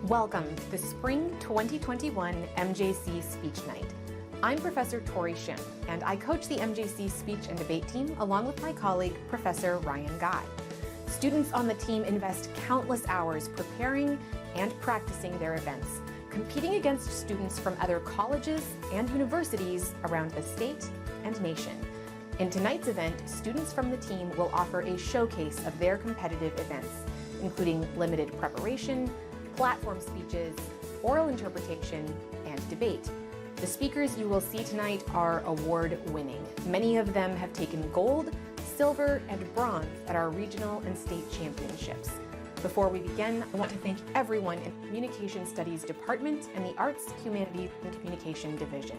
Welcome to the Spring 2021 MJC Speech Night. I'm Professor Tori Shim, and I coach the MJC Speech and Debate team along with my colleague, Professor Ryan Guy. Students on the team invest countless hours preparing and practicing their events, competing against students from other colleges and universities around the state and nation. In tonight's event, students from the team will offer a showcase of their competitive events, including limited preparation, platform speeches, oral interpretation, and debate. The speakers you will see tonight are award-winning. Many of them have taken gold, silver, and bronze at our regional and state championships. Before we begin, I want to thank everyone in the Communication Studies Department and the Arts, Humanities, and Communication Division.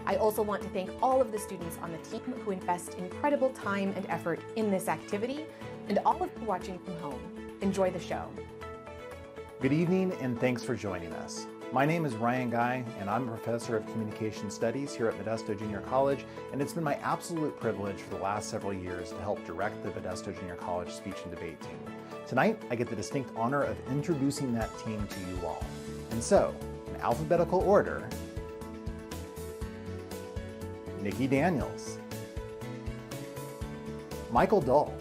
I also want to thank all of the students on the team who invest incredible time and effort in this activity, and all of you watching from home. Enjoy the show. Good evening, and thanks for joining us. My name is Ryan Guy, and I'm a professor of communication studies here at Modesto Junior College, and it's been my absolute privilege for the last several years to help direct the Modesto Junior College Speech and Debate team. Tonight, I get the distinct honor of introducing that team to you all. And so, in alphabetical order, Nikki Daniels, Michael Dull,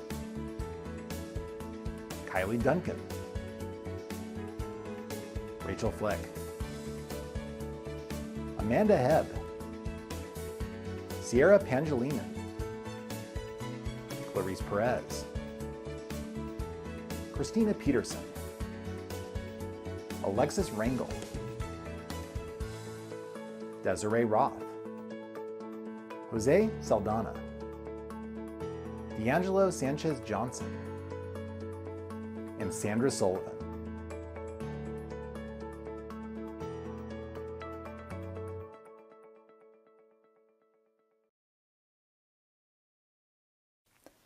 Kylie Duncan, Rachel Fleck, Amanda Hebb, Sierra Pangelinan, Clarice Perez, Christina Peterson, Alexis Rangel, Desiree Roth, Jose Saldana, D'Angelo Sanchez Johnson, and Sandra Sullivan.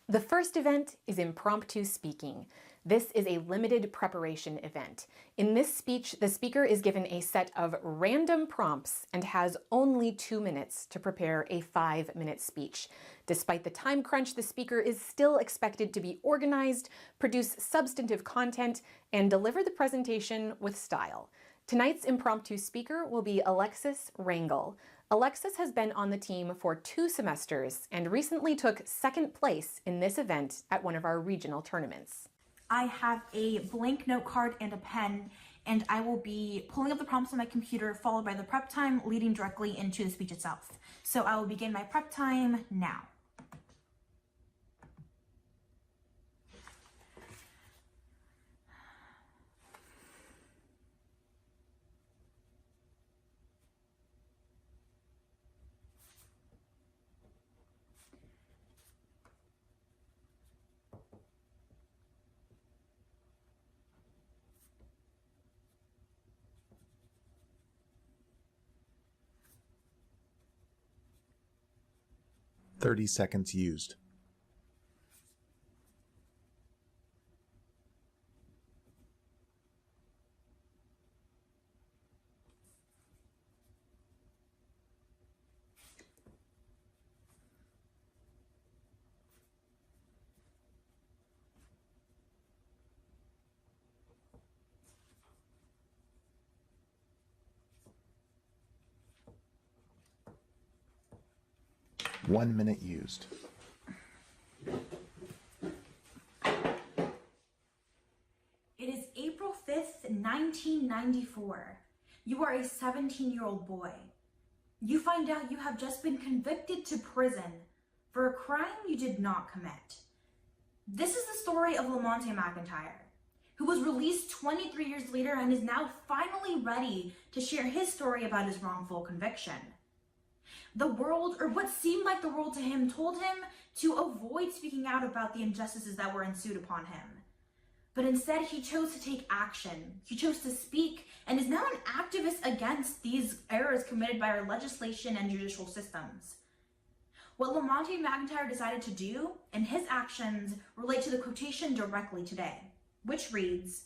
The first event is Impromptu Speaking. This is a limited preparation event. In this speech, the speaker is given a set of random prompts and has only 2 minutes to prepare a 5-minute speech. Despite the time crunch, the speaker is still expected to be organized, produce substantive content, and deliver the presentation with style. Tonight's impromptu speaker will be Alexis Rangel. Alexis has been on the team for 2 semesters and recently took second place in this event at one of our regional tournaments. I have a blank note card and a pen, and I will be pulling up the prompts on my computer, followed by the prep time, leading directly into the speech itself. So I will begin my prep time now. "30 seconds used. "1 minute used. It is April 5th, 1994. You are a 17-year-old boy. You find out you have just been convicted to prison for a crime you did not commit. This is the story of Lamonte McIntyre, who was released 23 years later and is now finally ready to share his story about his wrongful conviction. The world, or what seemed like the world to him, told him to avoid speaking out about the injustices that were ensued upon him. But instead, he chose to take action. He chose to speak and is now an activist against these errors committed by our legislation and judicial systems. What Lamonte McIntyre decided to do and his actions relate to the quotation directly today, which reads,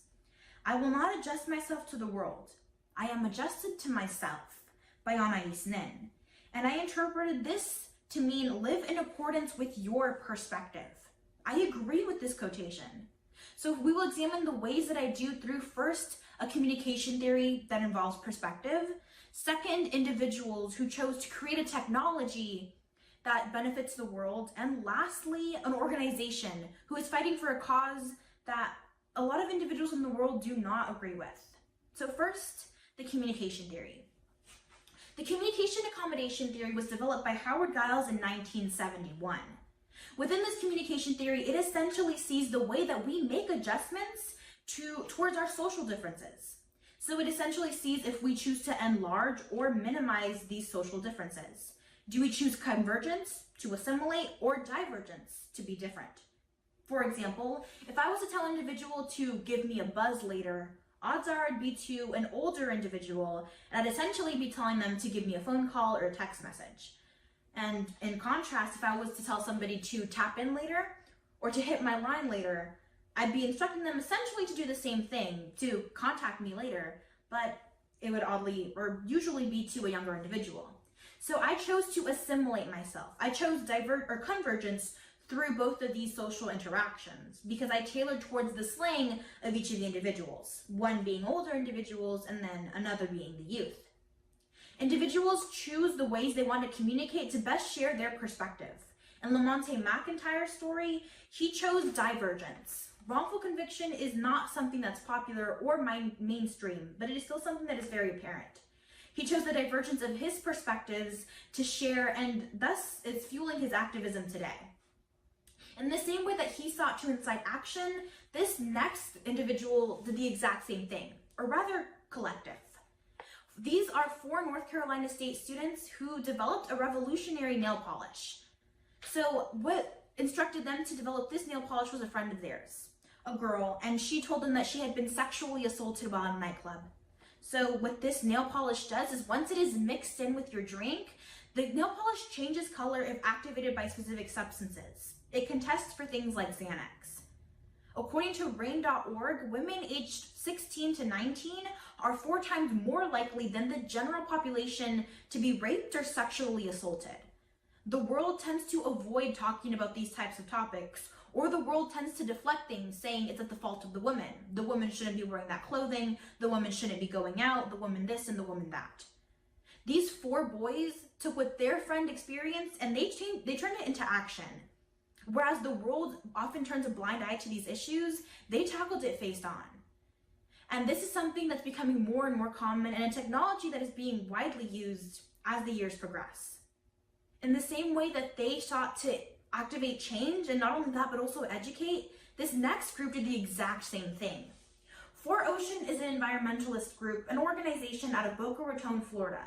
"I will not adjust myself to the world. I am adjusted to myself," by Anais Nin. And I interpreted this to mean live in accordance with your perspective. I agree with this quotation. So we will examine the ways that I do through first, a communication theory that involves perspective. Second, individuals who chose to create a technology that benefits the world. And lastly, an organization who is fighting for a cause that a lot of individuals in the world do not agree with. So first, the communication theory. The communication accommodation theory was developed by Howard Giles in 1971. Within this communication theory, it essentially sees the way that we make adjustments towards our social differences. So it essentially sees if we choose to enlarge or minimize these social differences. Do we choose convergence, to assimilate, or divergence, to be different? For example, if I was to tell an individual to give me a buzz later, odds are I'd be to an older individual, and I'd essentially be telling them to give me a phone call or a text message. And in contrast, if I was to tell somebody to tap in later or to hit my line later, I'd be instructing them essentially to do the same thing, to contact me later, but it would usually be to a younger individual. So I chose to assimilate myself. I chose convergence through both of these social interactions because I tailored towards the slang of each of the individuals, one being older individuals and then another being the youth. Individuals choose the ways they want to communicate to best share their perspective. In Lamonte McIntyre's story, he chose divergence. Wrongful conviction is not something that's popular or mainstream, but it is still something that is very apparent. He chose the divergence of his perspectives to share, and thus is fueling his activism today. In the same way that he sought to incite action, this next individual did the exact same thing, or rather collective. These are 4 North Carolina State students who developed a revolutionary nail polish. So what instructed them to develop this nail polish was a friend of theirs, a girl, and she told them that she had been sexually assaulted while in a nightclub. So what this nail polish does is once it is mixed in with your drink, the nail polish changes color if activated by specific substances. It can test for things like Xanax. According to RAIN.org, women aged 16 to 19 are 4 times more likely than the general population to be raped or sexually assaulted. The world tends to avoid talking about these types of topics, or the world tends to deflect things, saying it's at the fault of the woman. The woman shouldn't be wearing that clothing, the woman shouldn't be going out, the woman this and the woman that. These 4 boys took what their friend experienced and they turned it into action. Whereas the world often turns a blind eye to these issues, they tackled it face on. And this is something that's becoming more and more common and a technology that is being widely used as the years progress. In the same way that they sought to activate change, and not only that, but also educate, this next group did the exact same thing. 4Ocean is an environmentalist group, an organization out of Boca Raton, Florida,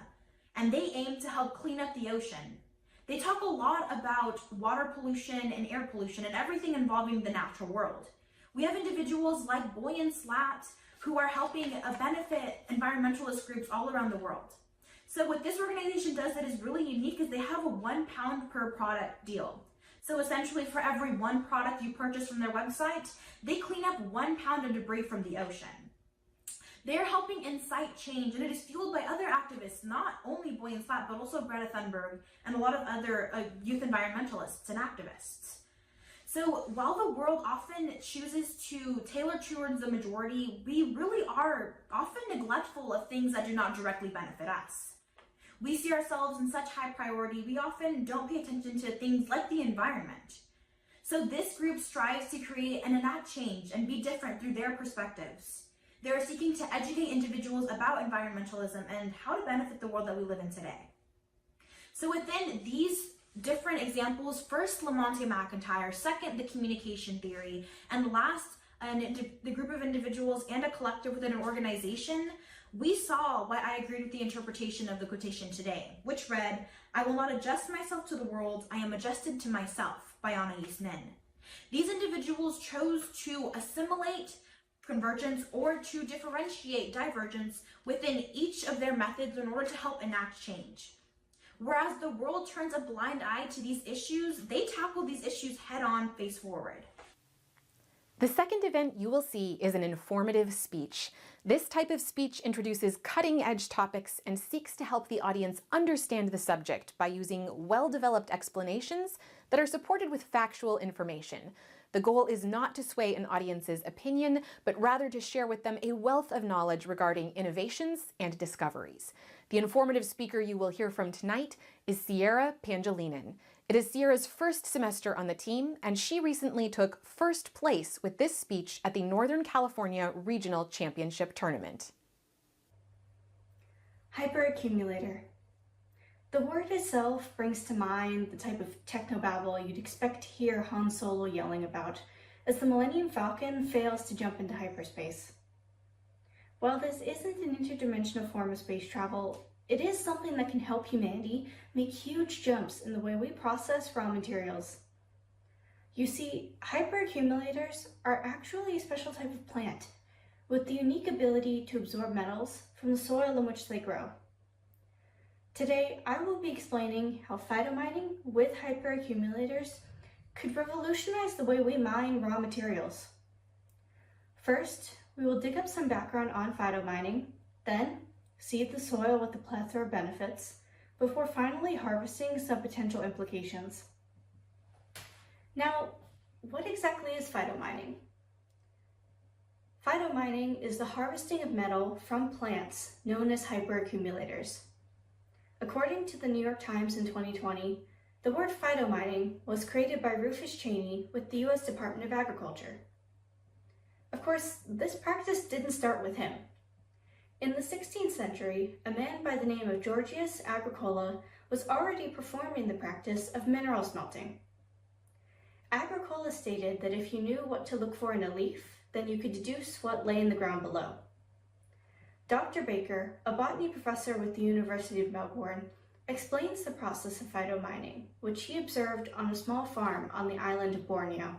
and they aim to help clean up the ocean. They talk a lot about water pollution and air pollution and everything involving the natural world. We have individuals like Boy and Slat who are helping benefit environmentalist groups all around the world. So what this organization does that is really unique is they have a 1 pound per product deal. So essentially for every 1 product you purchase from their website, they clean up 1 pound of debris from the ocean. They're helping incite change, and it is fueled by other activists, not only Boy and Slat, but also Greta Thunberg and a lot of other youth environmentalists and activists. So while the world often chooses to tailor towards the majority, we really are often neglectful of things that do not directly benefit us. We see ourselves in such high priority, we often don't pay attention to things like the environment. So this group strives to create and enact change and be different through their perspectives. They are seeking to educate individuals about environmentalism and how to benefit the world that we live in today. So within these different examples, first Lamonte McIntyre, second the communication theory, and last the group of individuals and a collective within an organization, we saw why I agreed with the interpretation of the quotation today, which read, "I will not adjust myself to the world, I am adjusted to myself," by Anais Nin. These individuals chose to assimilate convergence or to differentiate divergence within each of their methods in order to help enact change. Whereas the world turns a blind eye to these issues, they tackle these issues head on, face forward. The second event you will see is an informative speech. This type of speech introduces cutting-edge topics and seeks to help the audience understand the subject by using well-developed explanations that are supported with factual information. The goal is not to sway an audience's opinion, but rather to share with them a wealth of knowledge regarding innovations and discoveries. The informative speaker you will hear from tonight is Sierra Pangelinen. It is Sierra's first semester on the team, and she recently took first place with this speech at the Northern California Regional Championship Tournament. Hyperaccumulator. The word itself brings to mind the type of technobabble you'd expect to hear Han Solo yelling about as the Millennium Falcon fails to jump into hyperspace. While this isn't an interdimensional form of space travel, it is something that can help humanity make huge jumps in the way we process raw materials. You see, hyperaccumulators are actually a special type of plant with the unique ability to absorb metals from the soil in which they grow. Today, I will be explaining how phytomining with hyperaccumulators could revolutionize the way we mine raw materials. First, we will dig up some background on phytomining, then seed the soil with a plethora of benefits, before finally harvesting some potential implications. Now, what exactly is phytomining? Phytomining is the harvesting of metal from plants known as hyperaccumulators. According to the New York Times in 2020, the word phytomining was created by Rufus Cheney with the U.S. Department of Agriculture. Of course, this practice didn't start with him. In the 16th century, a man by the name of Georgius Agricola was already performing the practice of mineral smelting. Agricola stated that if you knew what to look for in a leaf, then you could deduce what lay in the ground below. Dr. Baker, a botany professor with the University of Melbourne, explains the process of phytomining, which he observed on a small farm on the island of Borneo.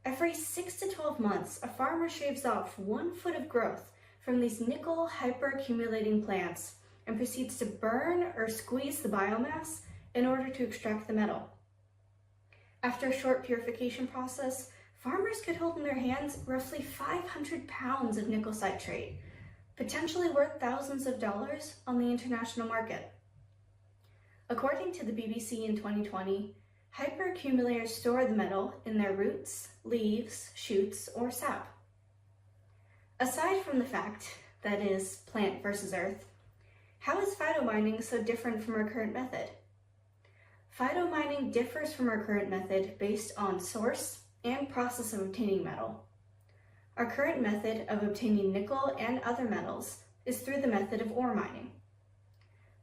Every 6 to 12 months, a farmer shaves off 1 foot of growth from these nickel hyperaccumulating plants and proceeds to burn or squeeze the biomass in order to extract the metal. After a short purification process, farmers could hold in their hands roughly 500 pounds of nickel citrate, potentially worth thousands of dollars on the international market. According to the BBC in 2020, hyperaccumulators store the metal in their roots, leaves, shoots, or sap. Aside from the fact that is plant versus earth, how is phytomining so different from our current method? Phytomining differs from our current method based on source and process of obtaining metal. Our current method of obtaining nickel and other metals is through the method of ore mining.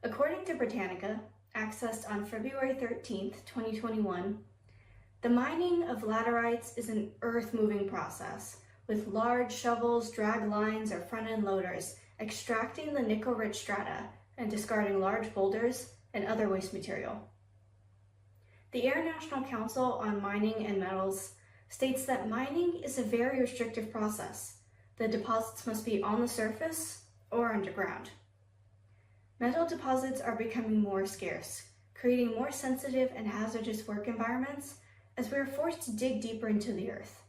According to Britannica, accessed on February 13, 2021, the mining of laterites is an earth-moving process, with large shovels, drag lines, or front-end loaders extracting the nickel-rich strata and discarding large boulders and other waste material. The Air National Council on Mining and Metals states that mining is a very restrictive process. The deposits must be on the surface or underground. Metal deposits are becoming more scarce, creating more sensitive and hazardous work environments as we are forced to dig deeper into the earth.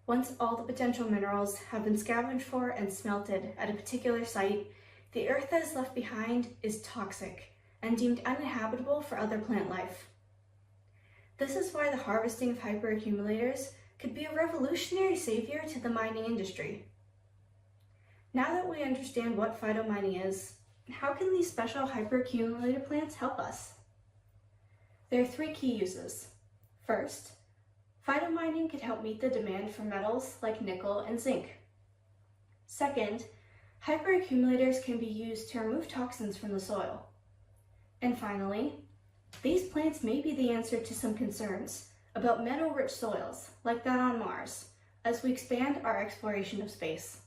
Once all the potential minerals have been scavenged for and smelted at a particular site, the earth that is left behind is toxic and deemed uninhabitable for other plant life. This is why the harvesting of hyperaccumulators could be a revolutionary savior to the mining industry. Now that we understand what phytomining is, how can these special hyperaccumulator plants help us? There are 3 key uses. First, phytomining could help meet the demand for metals like nickel and zinc. Second, hyperaccumulators can be used to remove toxins from the soil. And finally, these plants may be the answer to some concerns about metal-rich soils, like that on Mars, as we expand our exploration of space.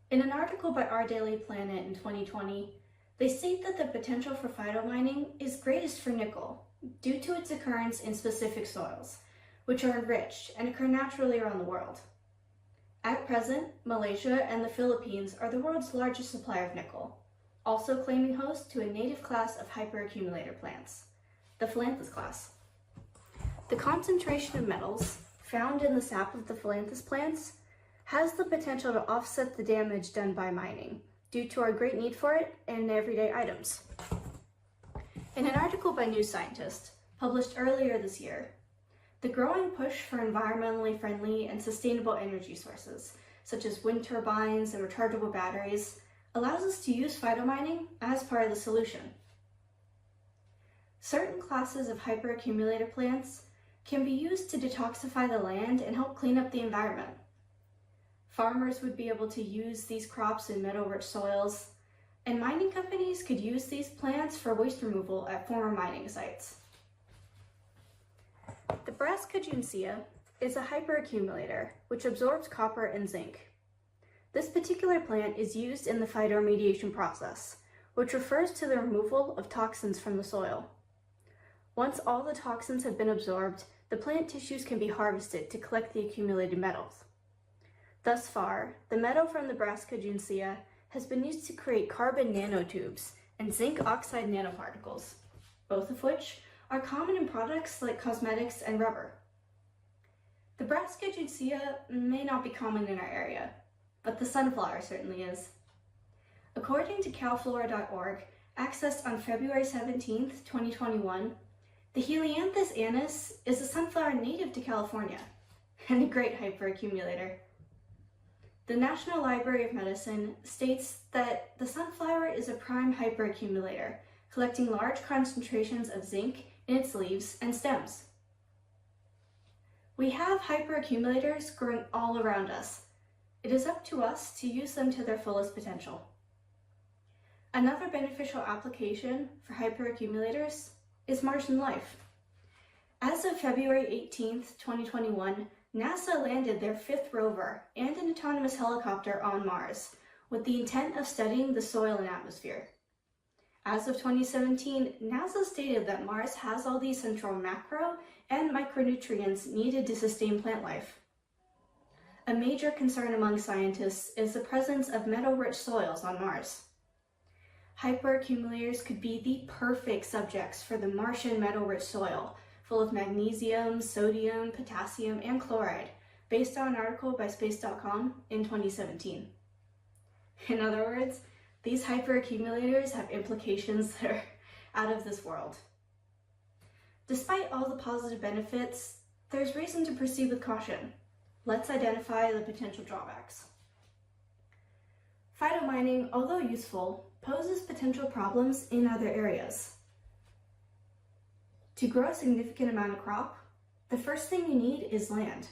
In an article by Our Daily Planet in 2020, they state that the potential for phytomining is greatest for nickel, due to its occurrence in specific soils, which are enriched and occur naturally around the world. At present, Malaysia and the Philippines are the world's largest supplier of nickel, also claiming host to a native class of hyperaccumulator plants, the Philanthus class. The concentration of metals found in the sap of the Philanthus plants has the potential to offset the damage done by mining, due to our great need for it in everyday items. In an article by New Scientist, published earlier this year, The growing push for environmentally friendly and sustainable energy sources, such as wind turbines and rechargeable batteries, allows us to use phytomining as part of the solution. Certain classes of hyperaccumulator plants can be used to detoxify the land and help clean up the environment. Farmers would be able to use these crops in metal-rich soils, and mining companies could use these plants for waste removal at former mining sites. The Brassicaceae is a hyperaccumulator which absorbs copper and zinc. This particular plant is used in the phytoremediation process, which refers to the removal of toxins from the soil. Once all the toxins have been absorbed, the plant tissues can be harvested to collect the accumulated metals. Thus far, the metal from the Brassicaceae has been used to create carbon nanotubes and zinc oxide nanoparticles, both of which are common in products like cosmetics and rubber. The Brassicaceae may not be common in our area, but the sunflower certainly is. According to calflora.org, accessed on February 17, 2021, the Helianthus annuus is a sunflower native to California and a great hyperaccumulator. The National Library of Medicine states that the sunflower is a prime hyperaccumulator, collecting large concentrations of zinc in its leaves and stems. We have hyperaccumulators growing all around us. It is up to us to use them to their fullest potential. Another beneficial application for hyperaccumulators is Martian life. As of February 18, 2021, NASA landed their 5th rover and an autonomous helicopter on Mars with the intent of studying the soil and atmosphere. As of 2017, NASA stated that Mars has all the essential macro and micronutrients needed to sustain plant life. A major concern among scientists is the presence of metal-rich soils on Mars. Hyperaccumulators could be the perfect subjects for the Martian metal-rich soil, full of magnesium, sodium, potassium, and chloride, based on an article by Space.com in 2017. In other words, these hyperaccumulators have implications that are out of this world. Despite all the positive benefits, there's reason to proceed with caution. Let's identify the potential drawbacks. Phytomining, although useful, poses potential problems in other areas. To grow a significant amount of crop, the first thing you need is land.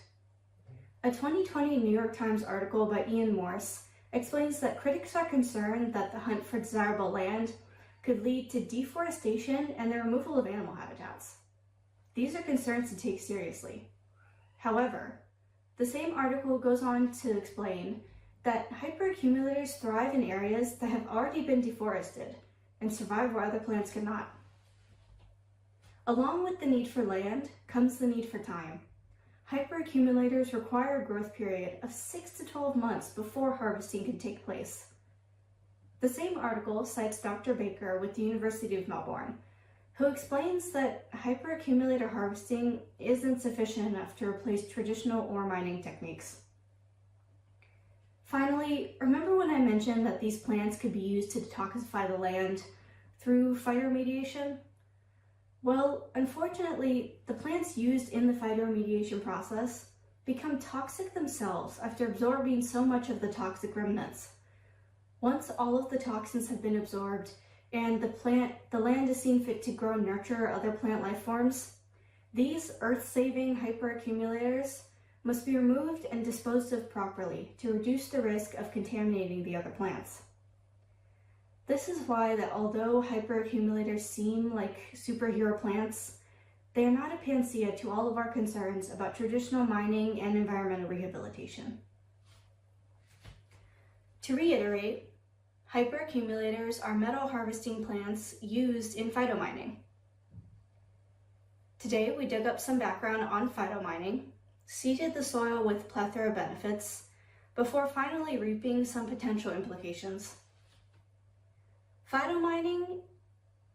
A 2020 New York Times article by Ian Morse explains that critics are concerned that the hunt for desirable land could lead to deforestation and the removal of animal habitats. These are concerns to take seriously. However, the same article goes on to explain that hyperaccumulators thrive in areas that have already been deforested and survive where other plants cannot. Along with the need for land comes the need for time. Hyperaccumulators require a growth period of 6 to 12 months before harvesting can take place. The same article cites Dr. Baker with the University of Melbourne, who explains that hyperaccumulator harvesting isn't sufficient enough to replace traditional ore mining techniques. Finally, remember when I mentioned that these plants could be used to detoxify the land through phytoremediation? Well, unfortunately, the plants used in the phytoremediation process become toxic themselves after absorbing so much of the toxic remnants. Once all of the toxins have been absorbed and the land is seen fit to grow and nurture other plant life forms, these earth-saving hyperaccumulators must be removed and disposed of properly to reduce the risk of contaminating the other plants. This is why that although hyperaccumulators seem like superhero plants, they are not a panacea to all of our concerns about traditional mining and environmental rehabilitation. To reiterate, hyperaccumulators are metal harvesting plants used in phytomining. Today we dug up some background on phytomining, seeded the soil with plethora of benefits, before finally reaping some potential implications. Phytomining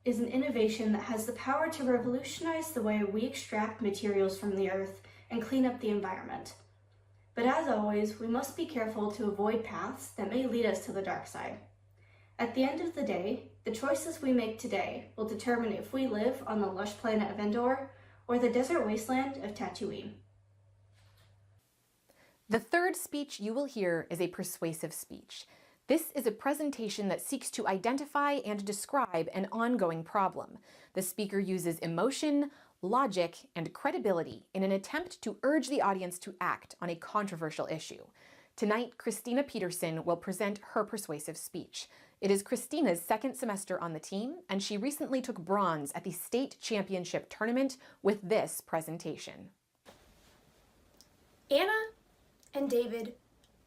is an innovation that has the power to revolutionize the way we extract materials from the earth and clean up the environment. But as always, we must be careful to avoid paths that may lead us to the dark side. At the end of the day, the choices we make today will determine if we live on the lush planet of Endor or the desert wasteland of Tatooine. The third speech you will hear is a persuasive speech. This is a presentation that seeks to identify and describe an ongoing problem. The speaker uses emotion, logic, and credibility in an attempt to urge the audience to act on a controversial issue. Tonight, Christina Peterson will present her persuasive speech. It is Christina's second semester on the team, and she recently took bronze at the state championship tournament with this presentation. Anna and David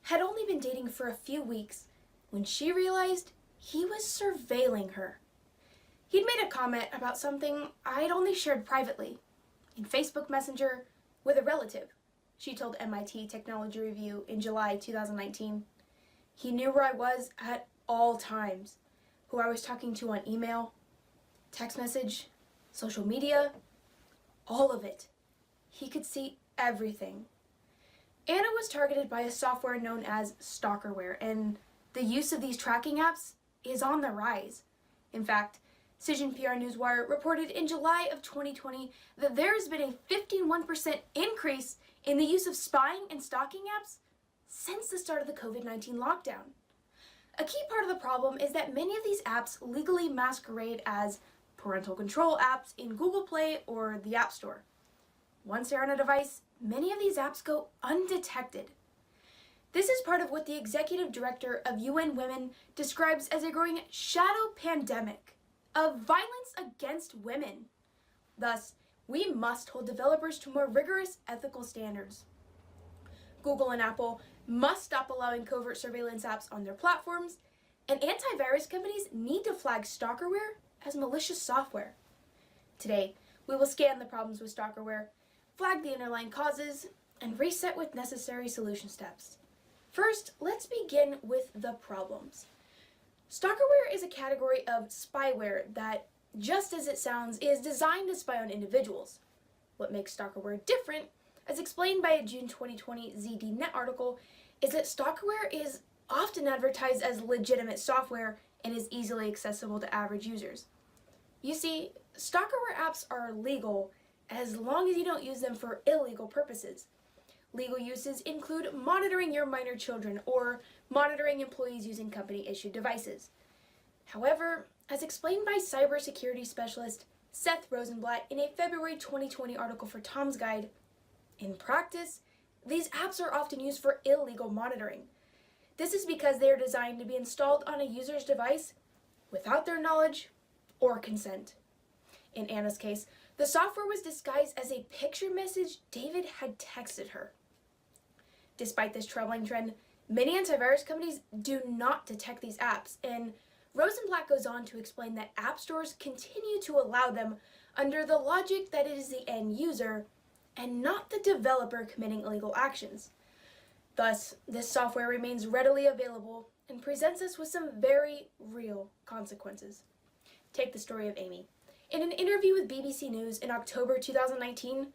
had only been dating for a few weeks when she realized he was surveilling her. He'd made a comment about something I'd only shared privately in Facebook Messenger with a relative, she told MIT Technology Review in July 2019. He knew where I was at all times, who I was talking to on email, text message, social media, all of it. He could see everything. Anna was targeted by a software known as stalkerware, and the use of these tracking apps is on the rise. In fact, Cision PR Newswire reported in July of 2020 that there has been a 51% increase in the use of spying and stalking apps since the start of the COVID-19 lockdown. A key part of the problem is that many of these apps legally masquerade as parental control apps in Google Play or the App Store. Once they're on a device, many of these apps go undetected. This is part of what the executive director of UN Women describes as a growing shadow pandemic of violence against women. Thus, we must hold developers to more rigorous ethical standards. Google and Apple must stop allowing covert surveillance apps on their platforms, and antivirus companies need to flag stalkerware as malicious software. Today, we will scan the problems with stalkerware, flag the underlying causes, and reset with necessary solution steps. First, let's begin with the problems. Stalkerware is a category of spyware that, just as it sounds, is designed to spy on individuals. What makes stalkerware different, as explained by a June 2020 ZDNet article, is that stalkerware is often advertised as legitimate software and is easily accessible to average users. You see, stalkerware apps are legal as long as you don't use them for illegal purposes. Legal uses include monitoring your minor children or monitoring employees using company-issued devices. However, as explained by cybersecurity specialist Seth Rosenblatt in a February 2020 article for Tom's Guide, in practice, these apps are often used for illegal monitoring. This is because they are designed to be installed on a user's device without their knowledge or consent. In Anna's case, the software was disguised as a picture message David had texted her. Despite this troubling trend, many antivirus companies do not detect these apps, and Rosenblatt goes on to explain that app stores continue to allow them under the logic that it is the end user and not the developer committing illegal actions. Thus, this software remains readily available and presents us with some very real consequences. Take the story of Amy. In an interview with BBC News in October 2019,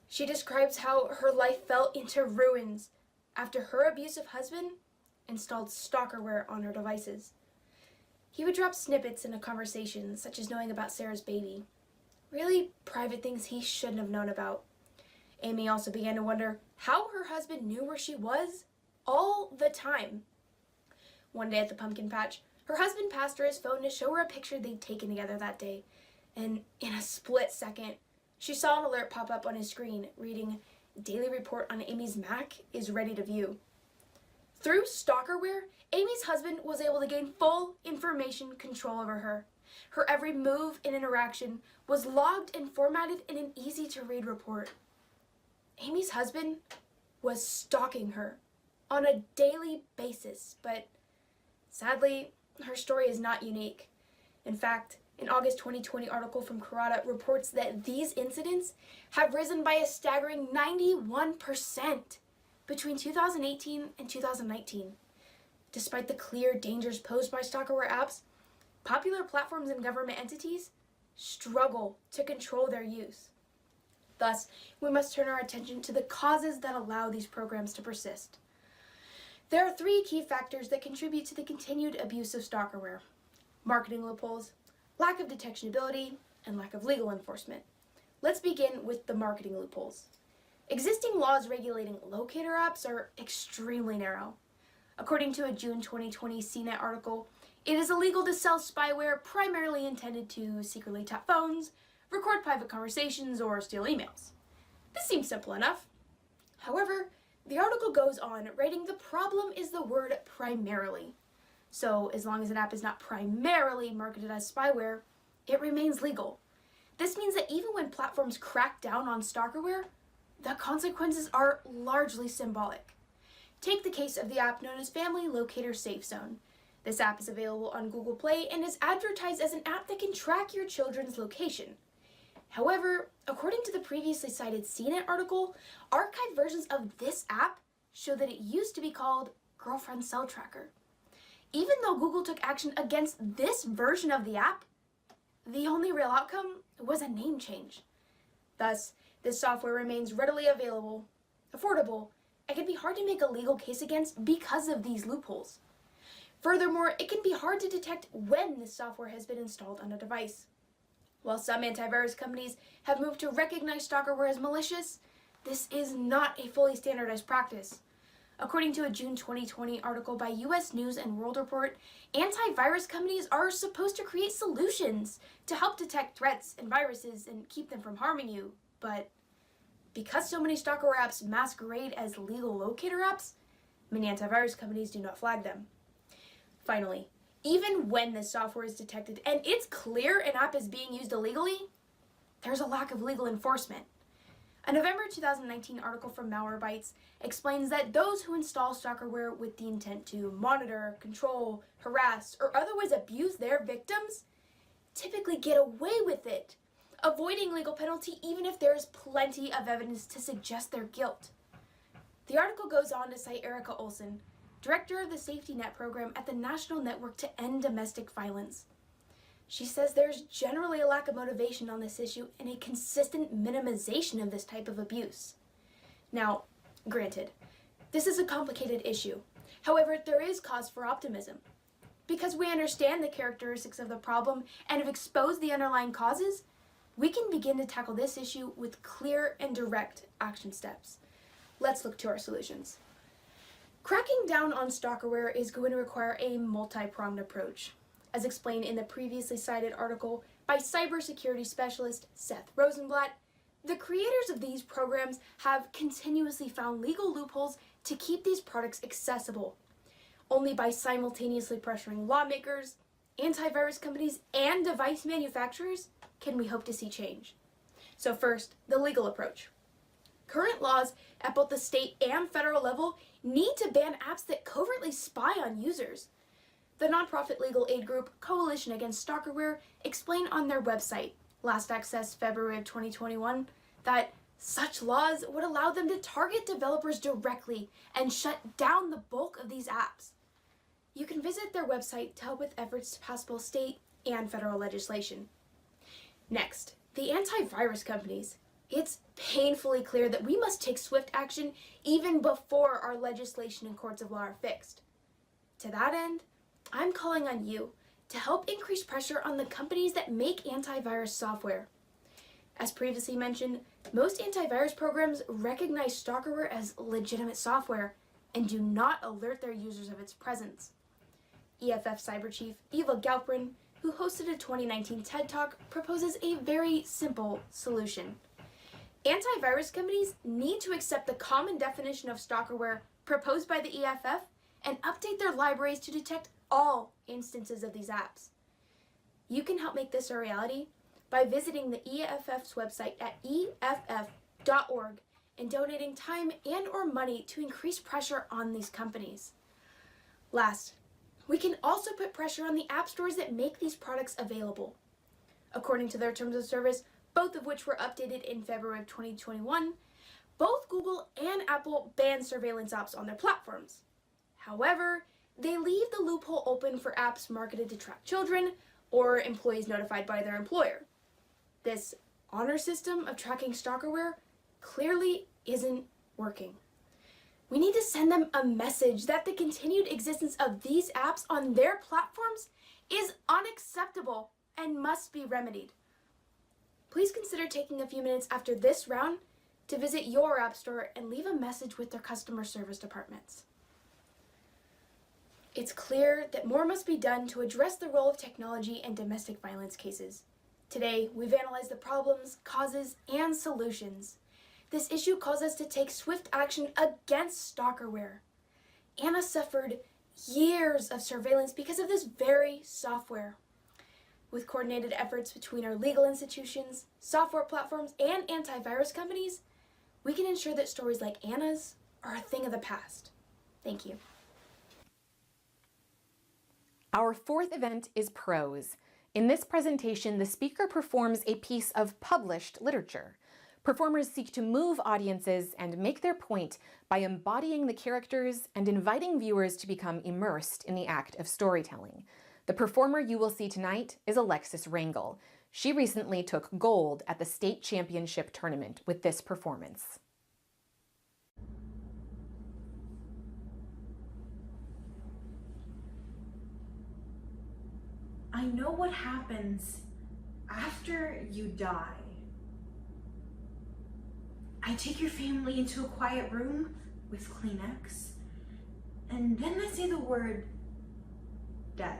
she describes how her life fell into ruins after her abusive husband installed stalkerware on her devices. He would drop snippets in a conversation, such as knowing about Sarah's baby. Really private things he shouldn't have known about. Amy also began to wonder how her husband knew where she was all the time. One day at the pumpkin patch, her husband passed her his phone to show her a picture they'd taken together that day, and in a split second, she saw an alert pop up on his screen reading, "Daily report on Amy's Mac is ready to view." Through stalkerware, Amy's husband was able to gain full information control over her. Her every move and interaction was logged and formatted in an easy-to-read report. Amy's husband was stalking her on a daily basis, but sadly, her story is not unique. In fact, an August 2020 article from Karada reports that these incidents have risen by a staggering 91% between 2018 and 2019. Despite the clear dangers posed by stalkerware apps, popular platforms and government entities struggle to control their use. Thus, we must turn our attention to the causes that allow these programs to persist. There are three key factors that contribute to the continued abuse of stalkerware: marketing loopholes, lack of detectionability, and lack of legal enforcement. let's begin with the marketing loopholes. Existing laws regulating locator apps are extremely narrow. According to a June 2020 CNET article, it is illegal to sell spyware primarily intended to secretly tap phones, record private conversations, or steal emails. This seems simple enough. However, the article goes on writing the problem is the word primarily. So as long as an app is not primarily marketed as spyware, it remains legal. This means that even when platforms crack down on stalkerware, the consequences are largely symbolic. Take the case of the app known as Family Locator Safe Zone. This app is available on Google Play and is advertised as an app that can track your children's location. However, according to the previously cited CNET article, archived versions of this app show that it used to be called Girlfriend Cell Tracker. Even though Google took action against this version of the app, the only real outcome was a name change. Thus, this software remains readily available, affordable, and can be hard to make a legal case against because of these loopholes. Furthermore, it can be hard to detect when this software has been installed on a device. While some antivirus companies have moved to recognize stalkerware as malicious, this is not a fully standardized practice. According to a June 2020 article by US News and World Report, antivirus companies are supposed to create solutions to help detect threats and viruses and keep them from harming you. But because so many stalkerware apps masquerade as legal locator apps, many antivirus companies do not flag them. Finally, even when this software is detected and it's clear an app is being used illegally, there's a lack of legal enforcement. A November 2019 article from Malwarebytes explains that those who install stalkerware with the intent to monitor, control, harass, or otherwise abuse their victims typically get away with it, avoiding legal penalty even if there is plenty of evidence to suggest their guilt. The article goes on to cite Erica Olson, director of the Safety Net program at the National Network to End Domestic Violence. She says there's generally a lack of motivation on this issue and a consistent minimization of this type of abuse. Now, granted, this is a complicated issue. However, there is cause for optimism. Because we understand the characteristics of the problem and have exposed the underlying causes, we can begin to tackle this issue with clear and direct action steps. Let's look to our solutions. Cracking down on stalkerware is going to require a multi-pronged approach. As explained in the previously cited article by cybersecurity specialist Seth Rosenblatt, the creators of these programs have continuously found legal loopholes to keep these products accessible. Only by simultaneously pressuring lawmakers, antivirus companies, and device manufacturers can we hope to see change. So first, the legal approach. Current laws at both the state and federal level need to ban apps that covertly spy on users. The nonprofit legal aid group Coalition Against Stalkerware explained on their website, last accessed February of 2021, that such laws would allow them to target developers directly and shut down the bulk of these apps. You can visit their website to help with efforts to pass both state and federal legislation. Next, the antivirus companies. It's painfully clear that we must take swift action even before our legislation and courts of law are fixed. To that end, I'm calling on you to help increase pressure on the companies that make antivirus software. As previously mentioned, most antivirus programs recognize stalkerware as legitimate software and do not alert their users of its presence. EFF Cyber Chief Eva Galprin, who hosted a 2019 TED Talk, proposes a very simple solution. Antivirus companies need to accept the common definition of stalkerware proposed by the EFF and update their libraries to detect all instances of these apps. You can help make this a reality by visiting the EFF's website at eff.org and donating time and or money to increase pressure on these companies. Last, we can also put pressure on the app stores that make these products available. According to their terms of service, both of which were updated in February of 2021, both Google and Apple ban surveillance apps on their platforms. However, they leave the loophole open for apps marketed to track children or employees notified by their employer. This honor system of tracking stalkerware clearly isn't working. We need to send them a message that the continued existence of these apps on their platforms is unacceptable and must be remedied. please consider taking a few minutes after this round to visit your app store and leave a message with their customer service departments. It's clear that more must be done to address the role of technology in domestic violence cases. Today, we've analyzed the problems, causes, and solutions. This issue calls us to take swift action against stalkerware. Anna suffered years of surveillance because of this very software. With coordinated efforts between our legal institutions, software platforms, and antivirus companies, we can ensure that stories like Anna's are a thing of the past. Thank you. Our fourth event is Prose. In this presentation, the speaker performs a piece of published literature. Performers seek to move audiences and make their point by embodying the characters and inviting viewers to become immersed in the act of storytelling. The performer you will see tonight is Alexis Rangel. She recently took gold at the state championship tournament with this performance. I know what happens after you die. I take your family into a quiet room with Kleenex, and then I say the word dead.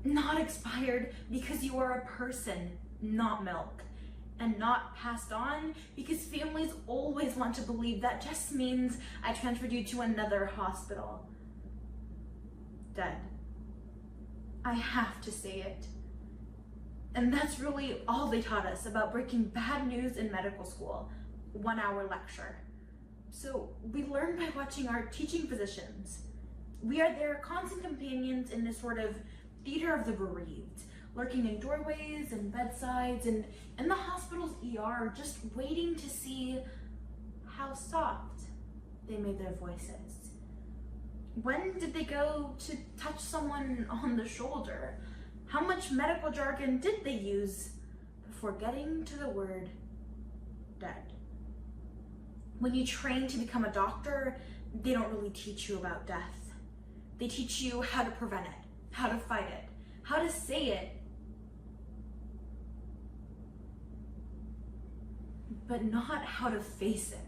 Not expired because you are a person, not milk, and not passed on because families always want to believe that just means I transferred you to another hospital. Dead. I have to say it. And that's really all they taught us about breaking bad news in medical school. 1 hour lecture. So we learn by watching our teaching physicians. We are their constant companions in this sort of theater of the bereaved, lurking in doorways and bedsides and in the hospital's ER, just waiting to see how soft they made their voices. When did they go to touch someone on the shoulder? How much medical jargon did they use before getting to the word dead? When you train to become a doctor, they don't really teach you about death. They teach you how to prevent it, how to fight it, how to say it, but not how to face it.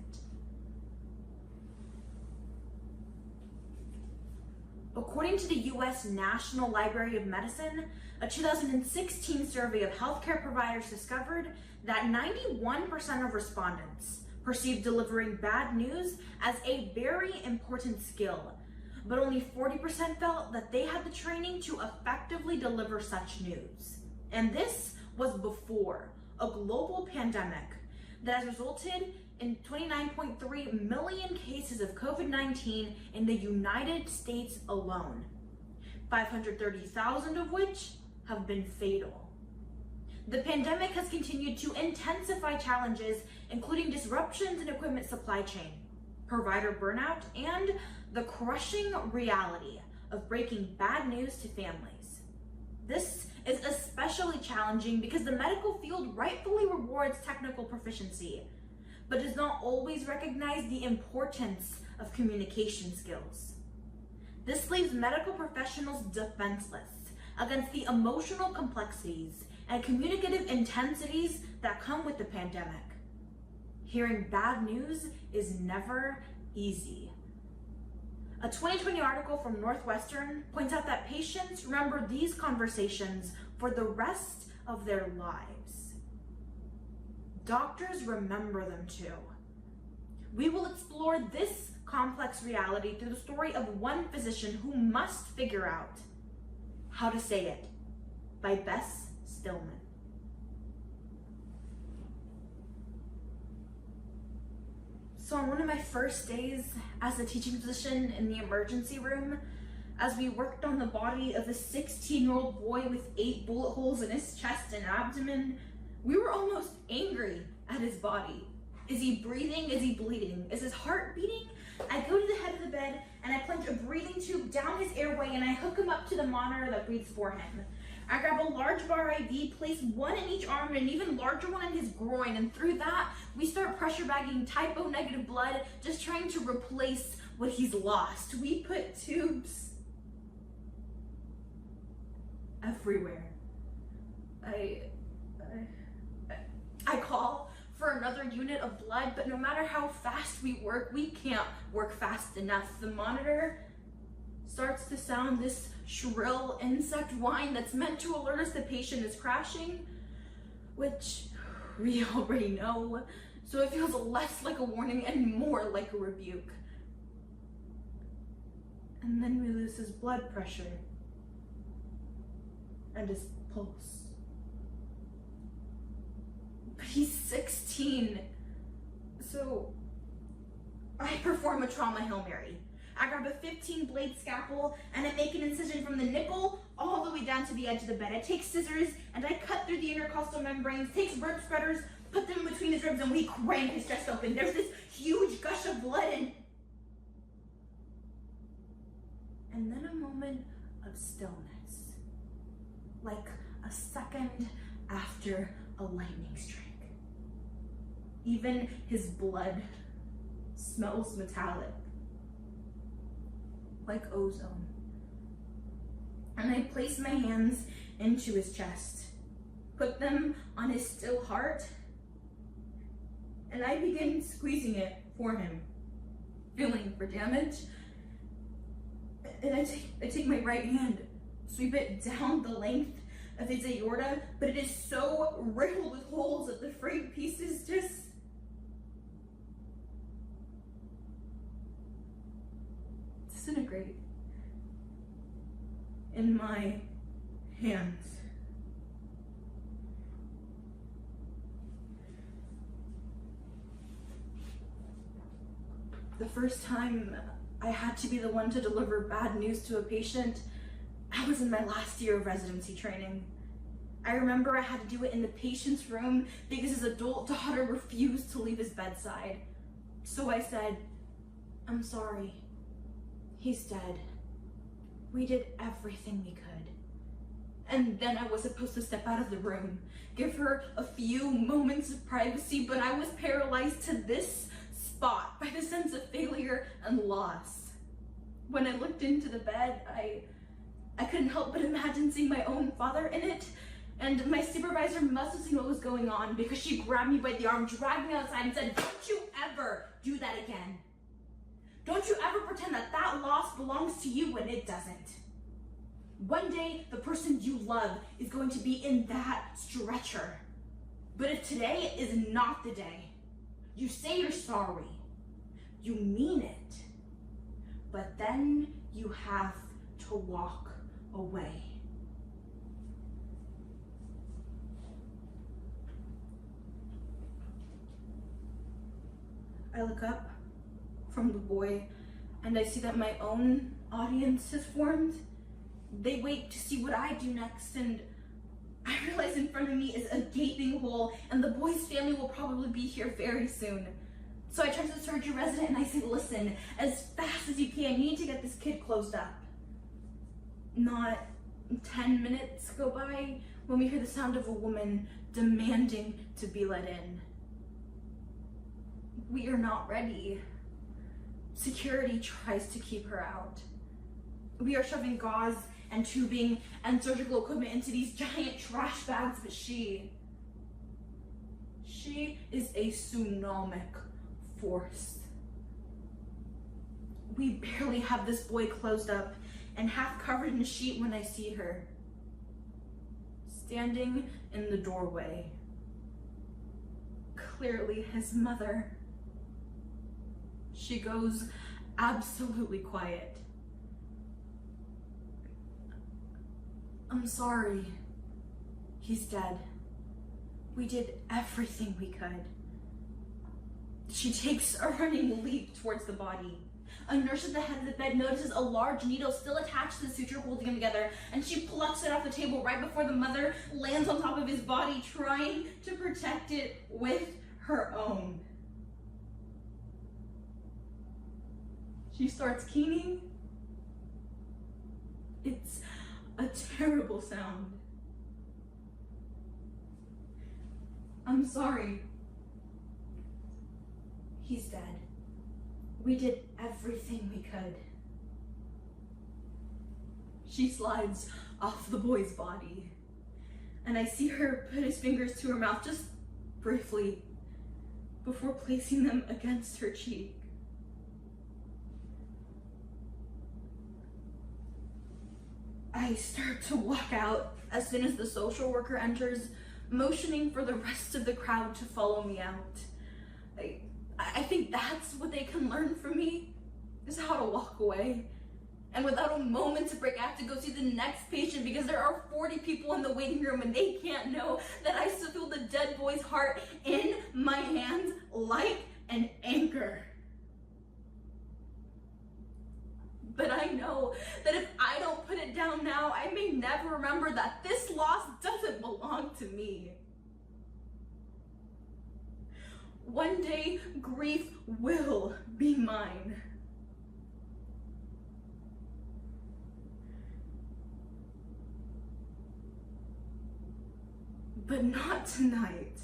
According to the U.S. National Library of Medicine, a 2016 survey of healthcare providers discovered that 91% of respondents perceived delivering bad news as a very important skill, but only 40% felt that they had the training to effectively deliver such news. And this was before a global pandemic that has resulted in 29.3 million cases of COVID-19 in the United States alone, 530,000 of which have been fatal. The pandemic has continued to intensify challenges, including disruptions in equipment supply chain, provider burnout, and the crushing reality of breaking bad news to families. This is especially challenging because the medical field rightfully rewards technical proficiency, but does not always recognize the importance of communication skills. This leaves medical professionals defenseless against the emotional complexities and communicative intensities that come with the pandemic. Hearing bad news is never easy. A 2020 article from Northwestern points out that patients remember these conversations for the rest of their lives. Doctors remember them too. We will explore this complex reality through the story of one physician who must figure out how to say it, by Bess Stillman. So on one of my first days as a teaching physician in the emergency room, as we worked on the body of a 16-year-old boy with 8 bullet holes in his chest and abdomen, we were almost angry at his body. Is he breathing? Is he bleeding? Is his heart beating? I go to the head of the bed and I plunge a breathing tube down his airway and I hook him up to the monitor that breathes for him. I grab a large bar IV, place one in each arm and an even larger one in his groin, and through that, we start pressure bagging type O negative blood, just trying to replace what he's lost. We put tubes everywhere. I call for another unit of blood, but no matter how fast we work, we can't work fast enough. The monitor starts to sound this shrill insect whine that's meant to alert us the patient is crashing, which we already know, so it feels less like a warning and more like a rebuke. And then we lose his blood pressure and his pulse. But he's 16, so I perform a trauma Hail Mary. I grab a 15-blade scalpel and I make an incision from the nipple all the way down to the edge of the bed. I take scissors and I cut through the intercostal membranes, takes rib spreaders, put them between his ribs, and we crank his chest open. There's this huge gush of blood and then a moment of stillness, like a second after a lightning strike. Even his blood smells metallic, like ozone. And I place my hands into his chest, put them on his still heart, and I begin squeezing it for him, feeling for damage. And I take my right hand, sweep it down the length of his aorta, but it is so riddled with holes that the frayed pieces just disintegrate in my hands. The first time I had to be the one to deliver bad news to a patient, I was in my last year of residency training. I remember I had to do it in the patient's room because his adult daughter refused to leave his bedside. So I said, "I'm sorry. He's dead. We did everything we could." And then I was supposed to step out of the room, give her a few moments of privacy, but I was paralyzed to this spot by the sense of failure and loss. When I looked into the bed, I couldn't help but imagine seeing my own father in it, and my supervisor must have seen what was going on because she grabbed me by the arm, dragged me outside, and said, "Don't you ever do that again. Don't you ever pretend that that loss belongs to you when it doesn't. One day, the person you love is going to be in that stretcher. But if today is not the day, you say you're sorry, you mean it, but then you have to walk away." I look up from the boy and I see that my own audience has formed. They wait to see what I do next, and I realize in front of me is a gaping hole and the boy's family will probably be here very soon. So I turn to the surgery resident and I say, "Listen, as fast as you can, you need to get this kid closed up." Not 10 minutes go by when we hear the sound of a woman demanding to be let in. We are not ready. Security tries to keep her out. We are shoving gauze and tubing and surgical equipment into these giant trash bags, but she is a tsunamic force. We barely have this boy closed up and half covered in a sheet when I see her standing in the doorway. Clearly his mother. She goes absolutely quiet. "I'm sorry. He's dead. We did everything we could." She takes a running leap towards the body. A nurse at the head of the bed notices a large needle still attached to the suture holding him together, and she plucks it off the table right before the mother lands on top of his body, trying to protect it with her own. She starts keening. It's a terrible sound. "I'm sorry. He's dead. We did everything we could." She slides off the boy's body, and I see her put his fingers to her mouth, just briefly before placing them against her cheek. I start to walk out as soon as the social worker enters, motioning for the rest of the crowd to follow me out. I think that's what they can learn from me, is how to walk away. And without a moment to break, I have to go see the next patient because there are 40 people in the waiting room and they can't know that I still feel the dead boy's heart in my hands like an anchor. But I know that if I don't put it down now, I may never remember that this loss doesn't belong to me. One day, grief will be mine. But not tonight.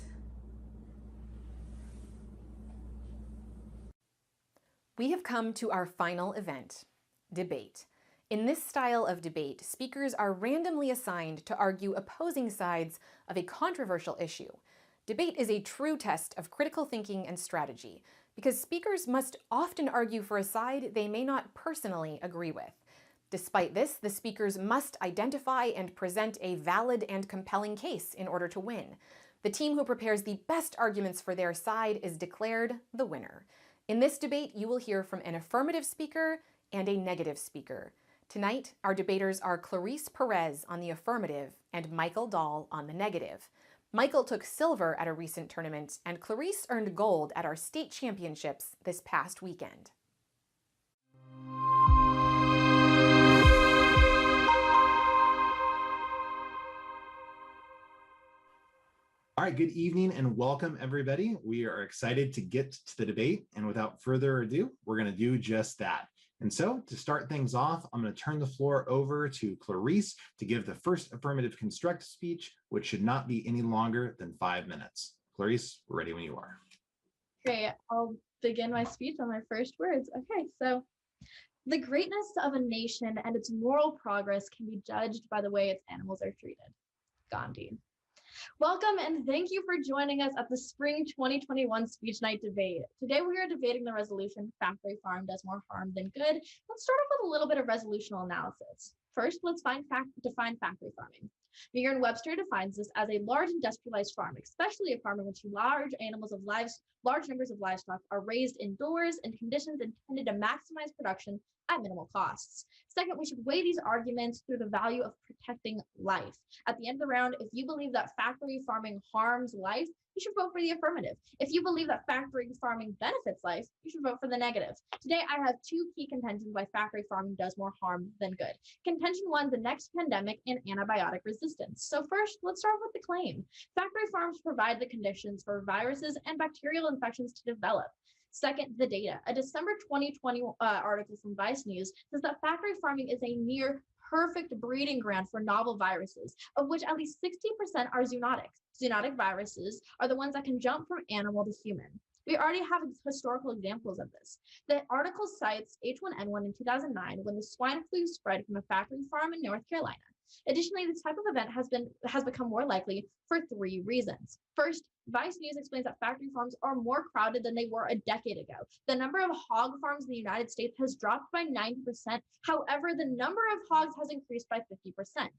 We have come to our final event, debate. In this style of debate, speakers are randomly assigned to argue opposing sides of a controversial issue. Debate is a true test of critical thinking and strategy, because speakers must often argue for a side they may not personally agree with. Despite this, the speakers must identify and present a valid and compelling case in order to win. The team who prepares the best arguments for their side is declared the winner. In this debate, you will hear from an affirmative speaker and a negative speaker. Tonight, our debaters are Clarice Perez on the affirmative and Michael Dahl on the negative. Michael took silver at a recent tournament, and Clarice earned gold at our state championships this past weekend. All right, good evening and welcome everybody. We are excited to get to the debate, and without further ado, we're going to do just that. And so to start things off, I'm going to turn the floor over to Clarice to give the first affirmative constructive speech, which should not be any longer than 5 minutes. Clarice, we're ready when you are. Great, I'll begin my speech on my first words. Okay, so the greatness of a nation and its moral progress can be judged by the way its animals are treated. Gandhi. Welcome and thank you for joining us at the Spring 2021 Speech Night debate. Today we are debating the resolution, Factory Farm Does More Harm Than Good. Let's start off with a little bit of resolutional analysis. First, let's define factory farming. Merriam-Webster defines this as a large industrialized farm, especially a farm in which large numbers of livestock are raised indoors in conditions intended to maximize production at minimal costs. Second, we should weigh these arguments through the value of protecting life. At the end of the round, if you believe that factory farming harms life, you should vote for the affirmative. If you believe that factory farming benefits life, you should vote for the negative. Today, I have two key contentions why factory farming does more harm than good. Contention one, the next pandemic and antibiotic resistance. So first, let's start with the claim. Factory farms provide the conditions for viruses and bacterial infections to develop. Second, the data. A December 2020 article from Vice News says that factory farming is a near perfect breeding ground for novel viruses, of which at least 60% are zoonotic. Zoonotic viruses are the ones that can jump from animal to human. We already have historical examples of this. The article cites H1N1 in 2009 when the swine flu spread from a factory farm in North Carolina. Additionally, this type of event has become more likely for three reasons. First, Vice News explains that factory farms are more crowded than they were a decade ago. The number of hog farms in the United States has dropped by 90%. However, the number of hogs has increased by 50%.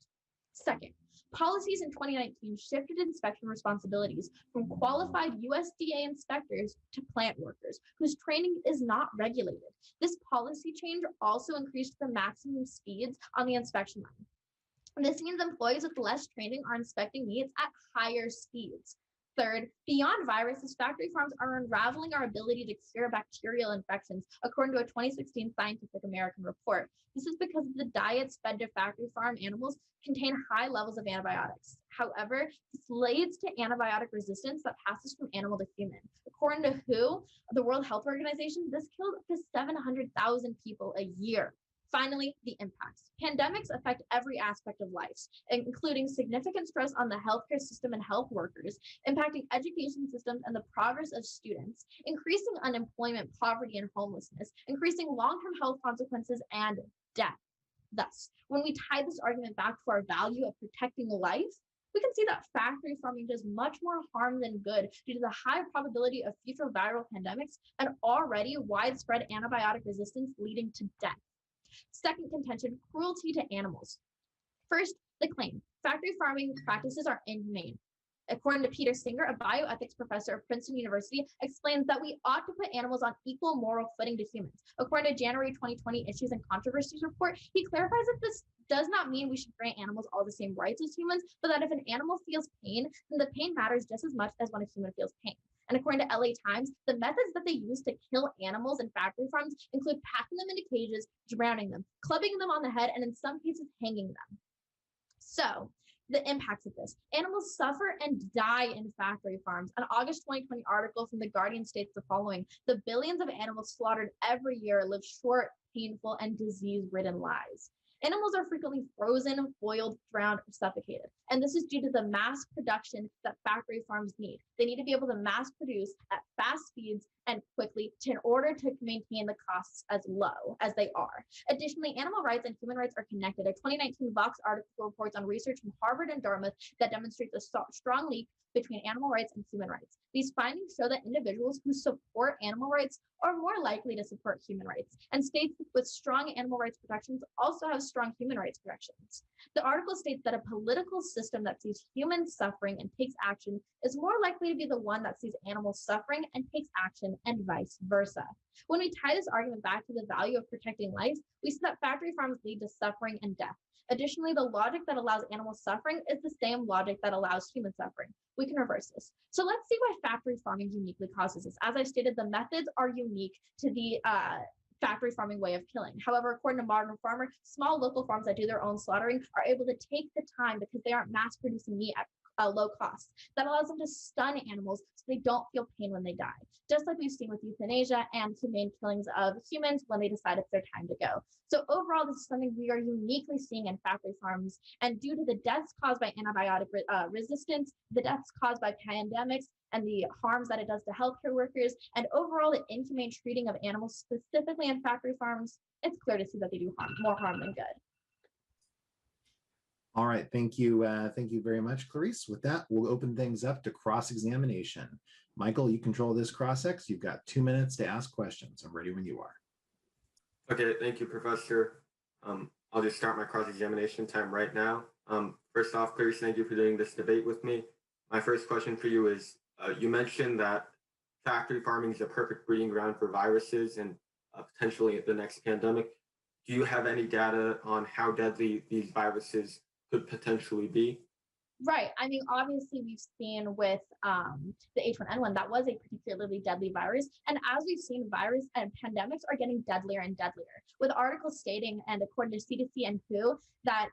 Second, policies in 2019 shifted inspection responsibilities from qualified USDA inspectors to plant workers, whose training is not regulated. This policy change also increased the maximum speeds on the inspection line. This means employees with less training are inspecting meats at higher speeds. Third, beyond viruses, factory farms are unraveling our ability to cure bacterial infections, according to a 2016 Scientific American report. This is because the diets fed to factory farm animals contain high levels of antibiotics. However, this leads to antibiotic resistance that passes from animal to human. According to WHO, the World Health Organization, this killed up to 700,000 people a year. Finally, the impacts. Pandemics affect every aspect of life, including significant stress on the healthcare system and health workers, impacting education systems and the progress of students, increasing unemployment, poverty, and homelessness, increasing long-term health consequences, and death. Thus, when we tie this argument back to our value of protecting life, We can see that factory farming does much more harm than good due to the high probability of future viral pandemics and already widespread antibiotic resistance leading to death. Second contention, cruelty to animals. First, the claim, factory farming practices are inhumane. According to Peter Singer, a bioethics professor of Princeton University, explains that we ought to put animals on equal moral footing to humans. According to January 2020 Issues and Controversies report, he clarifies that this does not mean we should grant animals all the same rights as humans, but that if an animal feels pain, then the pain matters just as much as when a human feels pain. And according to LA Times, the methods that they use to kill animals in factory farms include packing them into cages, drowning them, clubbing them on the head, and in some cases, hanging them. So, the impacts of this. Animals suffer and die in factory farms. An August 2020 article from The Guardian states the following: the billions of animals slaughtered every year live short, painful, and disease-ridden lives. Animals are frequently frozen, boiled, drowned, or suffocated. And this is due to the mass production that factory farms need. They need to be able to mass produce at fast speeds and quickly in order to maintain the costs as low as they are. Additionally, animal rights and human rights are connected. A 2019 Vox article reports on research from Harvard and Dartmouth that demonstrates a strong link between animal rights and human rights. These findings show that individuals who support animal rights are more likely to support human rights, and states with strong animal rights protections also have strong human rights protections. The article states that a political system that sees humans suffering and takes action is more likely to be the one that sees animals suffering and takes action, and vice versa. When we tie this argument back to the value of protecting life, we see that factory farms lead to suffering and death. Additionally, the logic that allows animal suffering is the same logic that allows human suffering. We can reverse this. So let's see why factory farming uniquely causes this. As I stated, the methods are unique to the factory farming way of killing. However, according to Modern Farmer, small local farms that do their own slaughtering are able to take the time because they aren't mass producing meat at a low cost. That allows them to stun animals so they don't feel pain when they die, just like we've seen with euthanasia and humane killings of humans when they decide it's their time to go. So overall, this is something we are uniquely seeing in factory farms, and due to the deaths caused by antibiotic resistance, the deaths caused by pandemics, and the harms that it does to healthcare workers, and overall the inhumane treating of animals, specifically in factory farms, it's clear to see that they do more harm than good. All right, thank you very much, Clarice. With that, we'll open things up to cross-examination. Michael, you control this cross-ex. You've got 2 minutes to ask questions. I'm ready when you are. Okay, thank you, Professor. I'll just start my cross-examination time right now. First off, Clarice, thank you for doing this debate with me. My first question for you is, you mentioned that factory farming is a perfect breeding ground for viruses and potentially the next pandemic. Do you have any data on how deadly these viruses could potentially be? Right. I mean, obviously, we've seen with the H1N1, that was a particularly deadly virus. And as we've seen, virus and pandemics are getting deadlier and deadlier, with articles stating, and according to CDC and WHO, that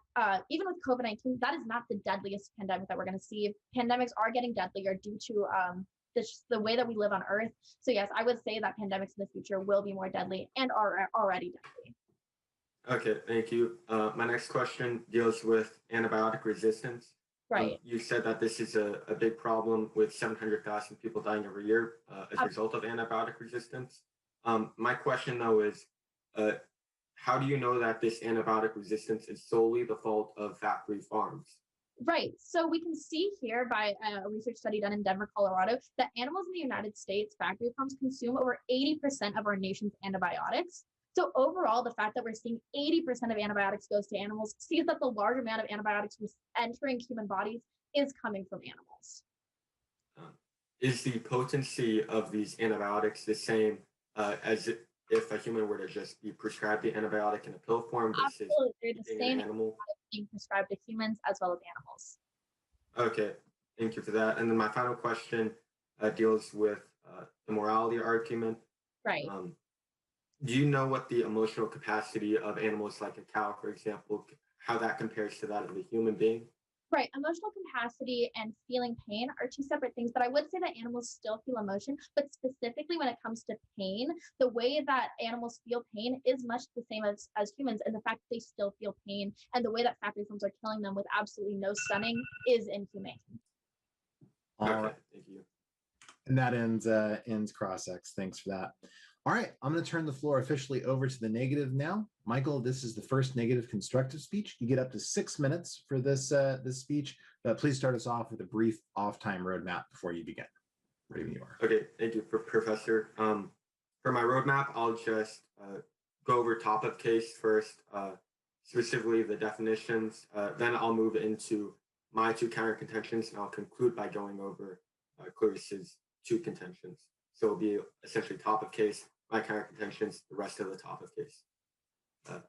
even with COVID-19, that is not the deadliest pandemic that we're going to see. Pandemics are getting deadlier due to the way that we live on Earth. So yes, I would say that pandemics in the future will be more deadly and are already deadly. Okay, thank you. My next question deals with antibiotic resistance. Right. You said that this is a big problem with 700,000 people dying every year as a result of antibiotic resistance. My question, though, is how do you know that this antibiotic resistance is solely the fault of factory farms? Right. So we can see here by a research study done in Denver, Colorado, that animals in the United States, factory farms, consume over 80% of our nation's antibiotics. So overall, the fact that we're seeing 80% of antibiotics goes to animals sees that the large amount of antibiotics entering human bodies is coming from animals. Is the potency of these antibiotics the same as if a human were to just be prescribed the antibiotic in a pill form versus Absolutely, they're the same animal being prescribed to humans as well as animals. Okay, thank you for that. And then my final question deals with the morality argument. Right. Do you know what the emotional capacity of animals like a cow, for example, how that compares to that of a human being? Right. Emotional capacity and feeling pain are two separate things, but I would say that animals still feel emotion, but specifically when it comes to pain, the way that animals feel pain is much the same as humans, and the fact that they still feel pain and the way that factory farms are killing them with absolutely no stunning is inhumane. All Okay, right. thank you. And that ends cross-ex. Thanks for that. All right, I'm going to turn the floor officially over to the negative now. Michael, this is the first negative constructive speech. You get up to 6 minutes for this speech, but please start us off with a brief off-time roadmap before you begin. Ready when you are. Okay, thank you, Professor. For my roadmap, I'll just go over top of case first, specifically the definitions. Then I'll move into my two counter contentions, and I'll conclude by going over Clarice's two contentions. So it'll be essentially top of case, my counter contentions, the rest of the top of case.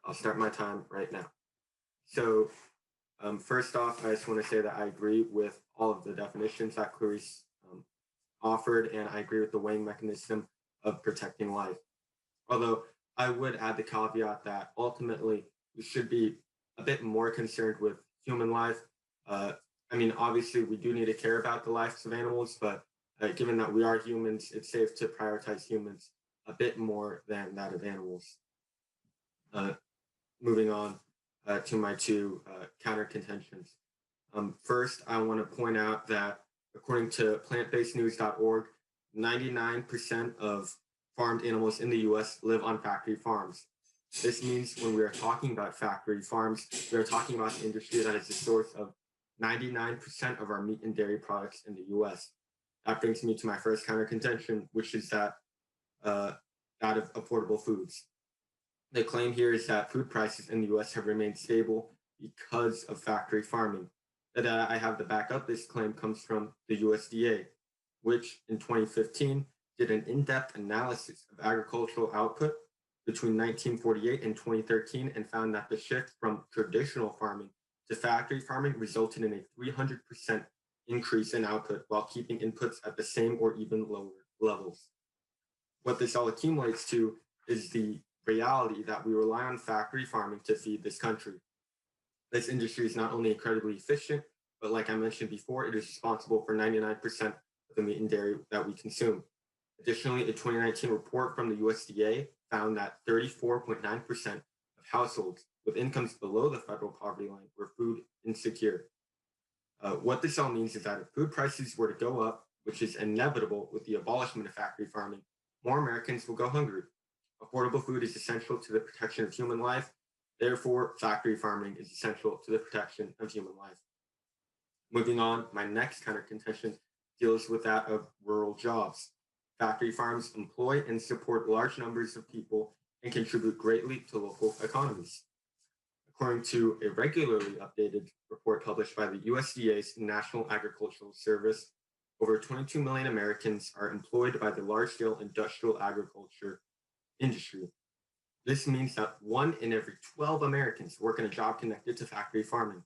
I'll start my time right now. So first off, I just want to say that I agree with all of the definitions that Clarice offered, and I agree with the weighing mechanism of protecting life. Although I would add the caveat that ultimately we should be a bit more concerned with human life. I mean, obviously we do need to care about the lives of animals, but given that we are humans, it's safe to prioritize humans a bit more than that of animals. Moving on to my two counter contentions. First, I want to point out that according to plantbasednews.org, 99% of farmed animals in the US live on factory farms. This means when we are talking about factory farms, we are talking about the industry that is the source of 99% of our meat and dairy products in the US. That brings me to my first counter contention, which is that of affordable foods. The claim here is that food prices in the US have remained stable because of factory farming. The data I have to back up this claim comes from the USDA, which in 2015 did an in-depth analysis of agricultural output between 1948 and 2013 and found that the shift from traditional farming to factory farming resulted in a 300% increase in output while keeping inputs at the same or even lower levels. What this all accumulates to is the reality that we rely on factory farming to feed this country. This industry is not only incredibly efficient, but like I mentioned before, it is responsible for 99% of the meat and dairy that we consume. Additionally, a 2019 report from the USDA found that 34.9% of households with incomes below the federal poverty line were food insecure. What this all means is that if food prices were to go up, which is inevitable with the abolishment of factory farming, more Americans will go hungry. Affordable food is essential to the protection of human life. Therefore, factory farming is essential to the protection of human life. Moving on, my next counter contention deals with that of rural jobs. Factory farms employ and support large numbers of people and contribute greatly to local economies. According to a regularly updated report published by the USDA's National Agricultural Service, over 22 million Americans are employed by the large-scale industrial agriculture industry. This means that 1 in every 12 Americans work in a job connected to factory farming.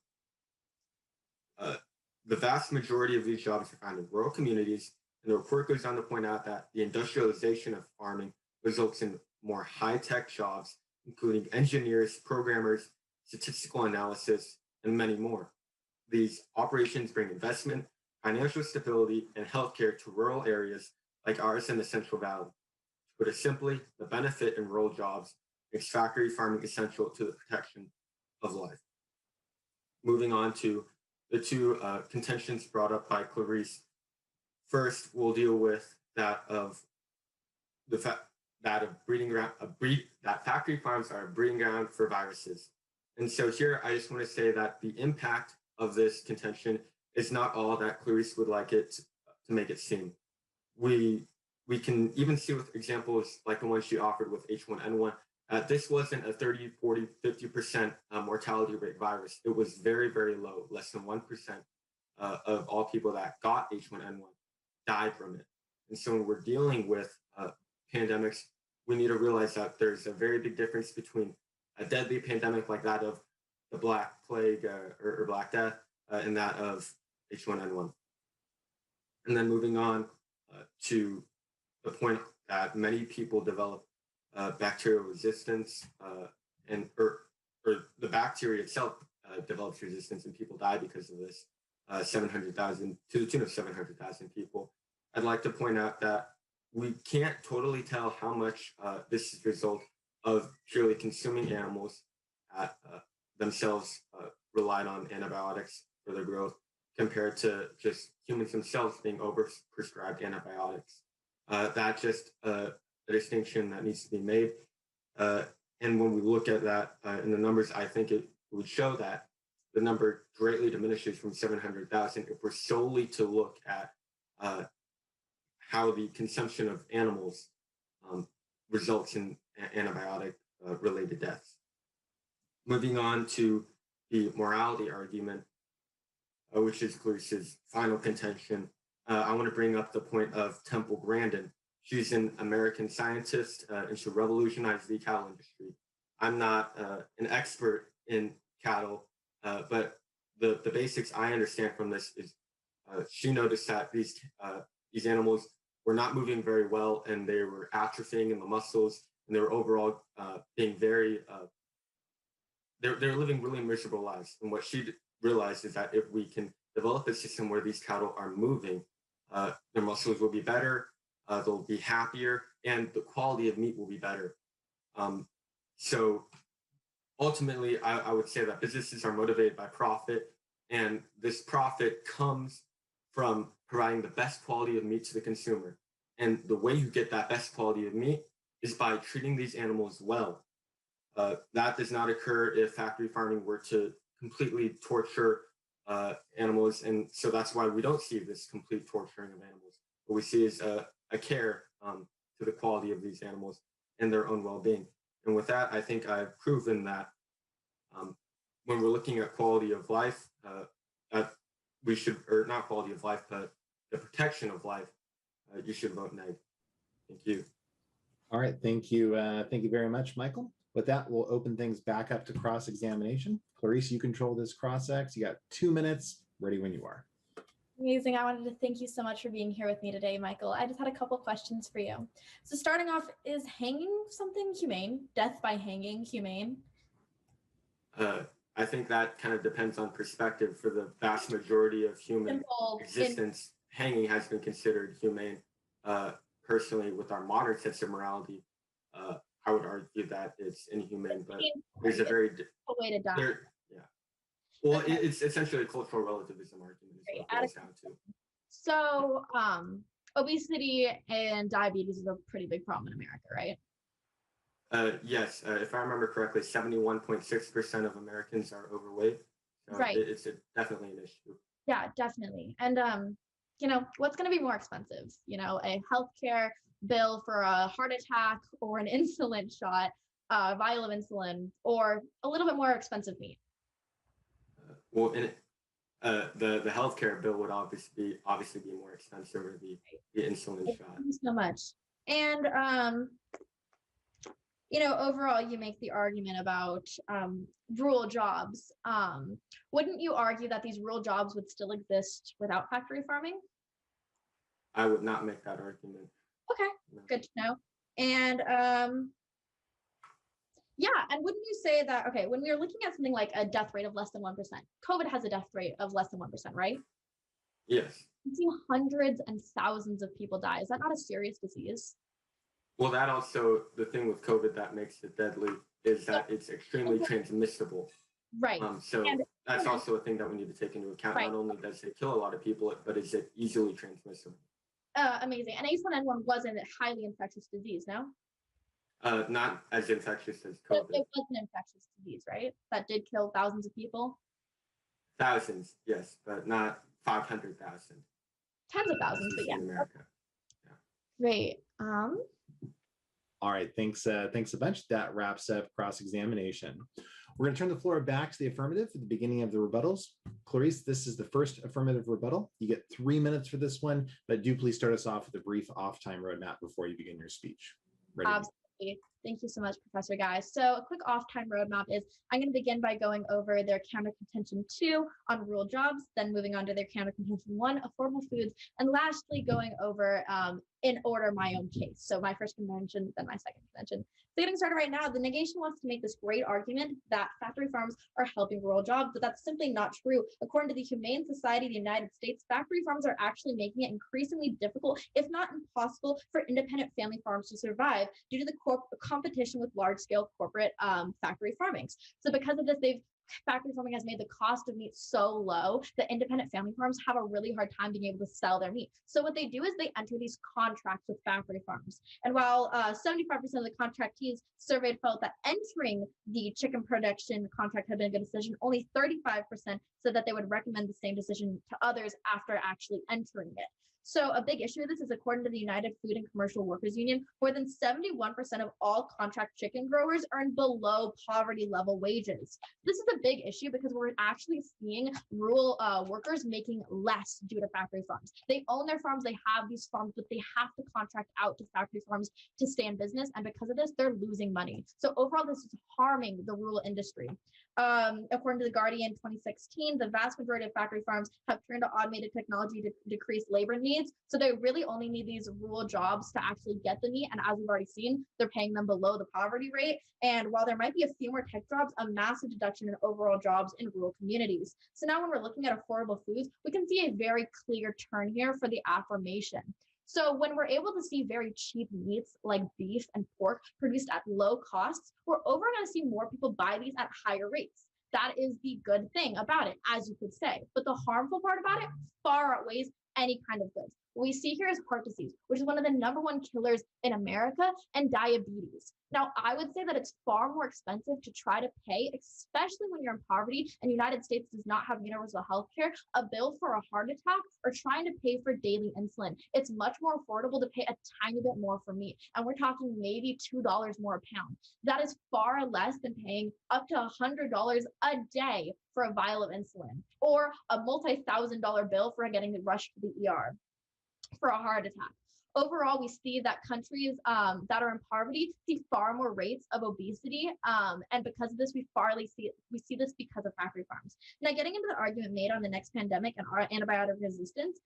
The vast majority of these jobs are found in rural communities, and the report goes on to point out that the industrialization of farming results in more high-tech jobs, including engineers, programmers, statistical analysis, and many more. These operations bring investment, financial stability, and healthcare to rural areas like ours in the Central Valley. To put it simply, the benefit in rural jobs makes factory farming essential to the protection of life. Moving on to the two contentions brought up by Clarice. First, we'll deal with that of the fact that that factory farms are a breeding ground for viruses. And so here, I just want to say that the impact of this contention is not all that Clarice would like it to make it seem. We can even see with examples like the one she offered with H1N1, this wasn't a 30, 40, 50% mortality rate virus. It was very, very low, less than 1% of all people that got H1N1 died from it. And so when we're dealing with pandemics, we need to realize that there's a very big difference between a deadly pandemic like that of the Black Plague or Black Death and that of H1N1. And then moving on to the point that many people develop bacterial resistance or the bacteria itself develops resistance and people die because of this, 700,000 to the tune of 700,000 people. I'd like to point out that we can't totally tell how much this is a result of purely consuming animals that themselves relied on antibiotics for their growth compared to just humans themselves being overprescribed antibiotics. That just a distinction that needs to be made. And when we look at that in the numbers, I think it would show that the number greatly diminishes from 700,000 if we're solely to look at how the consumption of animals results in antibiotic related deaths. Moving on to the morality argument, which is Clarice's final contention, I want to bring up the point of Temple Grandin. She's an American scientist and she revolutionized the cattle industry. I'm not an expert in cattle, but the basics I understand from this is she noticed that these animals were not moving very well and they were atrophying in the muscles and they were overall being very, they're living really miserable lives. And what she realized is that if we can develop a system where these cattle are moving, their muscles will be better, they'll be happier, and the quality of meat will be better. So ultimately, I would say that businesses are motivated by profit, and this profit comes from providing the best quality of meat to the consumer. And the way you get that best quality of meat is by treating these animals well. That does not occur if factory farming were to completely torture animals. And so that's why we don't see this complete torturing of animals. What we see is a care to the quality of these animals and their own well-being. And with that, I think I've proven that when we're looking at quality of life, we should, or not quality of life, but the protection of life, you should vote nay. Thank you. All right, thank you. Thank you very much, Michael. With that, we'll open things back up to cross-examination. Clarice, you control this cross-ex. You got 2 minutes, ready when you are. Amazing. I wanted to thank you so much for being here with me today, Michael. I just had a couple questions for you. So starting off, is hanging something humane? Death by hanging humane? I think that kind of depends on perspective. For the vast majority of human existence, hanging has been considered humane. Personally, with our modern sense of morality, I would argue that it's inhumane, but there's a very a way to die. Well, it's essentially a cultural relativism argument. Is what it boils down to. So, obesity and diabetes is a pretty big problem in America, right? Yes, if I remember correctly, 71.6% of Americans are overweight. So right. It's definitely an issue. Yeah, definitely. And, what's going to be more expensive? A healthcare bill for a heart attack or an insulin shot, a vial of insulin, or a little bit more expensive meat? Well, the healthcare bill would obviously be more expensive, or the insulin shot. Thank you so much. And overall, you make the argument about rural jobs. Wouldn't you argue that these rural jobs would still exist without factory farming? I would not make that argument. Okay, no. Good to know. And and wouldn't you say that, okay, when we are looking at something like a death rate of less than 1%, COVID has a death rate of less than 1%, right? Yes. We've seen hundreds and thousands of people die. Is that not a serious disease? Well, that also, the thing with COVID that makes it deadly is that it's extremely transmissible. Right. So that's also a thing that we need to take into account. Right. Not only does it kill a lot of people, but is it easily transmissible? Amazing. And H1N1 wasn't a highly infectious disease, no? Not as infectious as COVID. It was an infectious disease, right? That did kill thousands of people? Thousands, yes, but not 500,000. Tens of thousands, but yeah. In America. Yeah. Great. All right, thanks a bunch. That wraps up cross-examination. We're going to turn the floor back to the affirmative at the beginning of the rebuttals. Clarice, this is the first affirmative rebuttal. You get 3 minutes for this one, but do please start us off with a brief off-time roadmap before you begin your speech. Ready? Absolutely. Thank you so much, Professor Guy. So a quick off-time roadmap is I'm going to begin by going over their counter contention 2 on rural jobs, then moving on to their counter contention 1, affordable foods, and lastly going over in order my own case. So my first convention, then my second convention. So getting started right now, the negation wants to make this great argument that factory farms are helping rural jobs, but that's simply not true. According to the Humane Society of the United States, factory farms are actually making it increasingly difficult, if not impossible, for independent family farms to survive due to the competition with large-scale corporate factory farmings. So because of this, they've factory farming has made the cost of meat so low that independent family farms have a really hard time being able to sell their meat. So what they do is they enter these contracts with factory farms. And while 75% of the contractees surveyed felt that entering the chicken production contract had been a good decision, only 35% said that they would recommend the same decision to others after actually entering it. So a big issue of this is, according to the United Food and Commercial Workers Union, more than 71% of all contract chicken growers earn below poverty level wages. This is a big issue because we're actually seeing rural workers making less due to factory farms. They own their farms, they have these farms, but they have to contract out to factory farms to stay in business. And because of this, they're losing money. So overall, this is harming the rural industry. According to The Guardian 2016, the vast majority of factory farms have turned to automated technology to decrease labor needs. So they really only need these rural jobs to actually get the meat. And as we've already seen, they're paying them below the poverty rate. And while there might be a few more tech jobs, a massive deduction in overall jobs in rural communities. So now when we're looking at affordable foods, we can see a very clear turn here for the affirmation. So when we're able to see very cheap meats like beef and pork produced at low costs, we're over going to see more people buy these at higher rates. That is the good thing about it, as you could say. But the harmful part about it far outweighs any kind of goods. What we see here is heart disease, which is one of the #1 killers in America, and diabetes. Now, I would say that it's far more expensive to try to pay, especially when you're in poverty and the United States does not have universal health care, a bill for a heart attack or trying to pay for daily insulin. It's much more affordable to pay a tiny bit more for meat. And we're talking maybe $2 more a pound. That is far less than paying up to $100 a day for a vial of insulin, or a multi-$1,000 bill for getting rushed to the ER for a heart attack. Overall, we see that countries that are in poverty see far more rates of obesity, and because of this, we see this because of factory farms. Now, getting into the argument made on the next pandemic and our antibiotic resistance,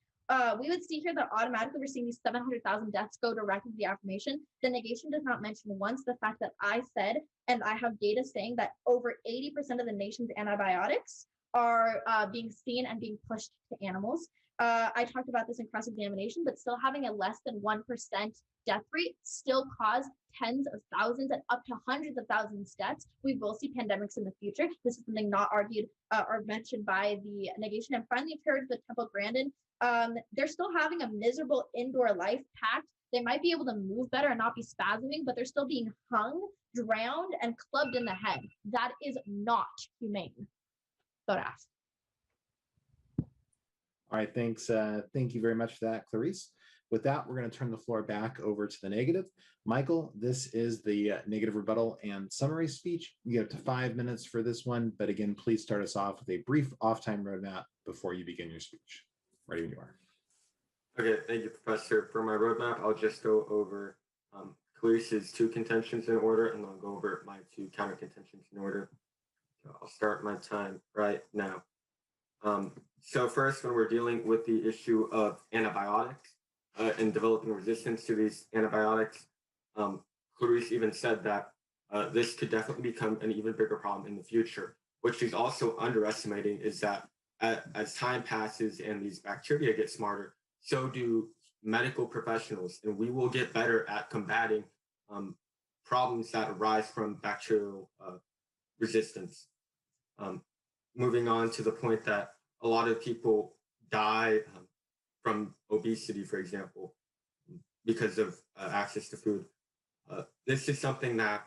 we would see here that automatically we're seeing these 700,000 deaths go directly to the affirmation. The negation does not mention once the fact that I said, and I have data saying that over 80% of the nation's antibiotics are being seen and being pushed to animals. I talked about this in cross-examination, but still having a less than 1% death rate still cause tens of thousands and up to hundreds of thousands deaths. We will see pandemics in the future. This is something not argued or mentioned by the negation. And finally, compared to the Temple Grandin, they're still having a miserable indoor life packed. They might be able to move better and not be spasming, but they're still being hung, drowned, and clubbed in the head. That is not humane. So to ask. All right, thanks. Thank you very much for that, Clarice. With that, we're going to turn the floor back over to the negative. Michael, this is the negative rebuttal and summary speech. You have up to 5 minutes for this one, but again, please start us off with a brief off-time roadmap before you begin your speech. Ready when you are. Okay, thank you, Professor. For my roadmap, I'll just go over Clarice's 2 contentions in order, and I'll go over my 2 counter contentions in order. So I'll start my time right now. So first, when we're dealing with the issue of antibiotics and developing resistance to these antibiotics, Clarice even said that this could definitely become an even bigger problem in the future. What she's also underestimating is that as time passes and these bacteria get smarter, so do medical professionals, and we will get better at combating problems that arise from bacterial resistance. Moving on to the point that a lot of people die from obesity, for example, because of access to food. This is something that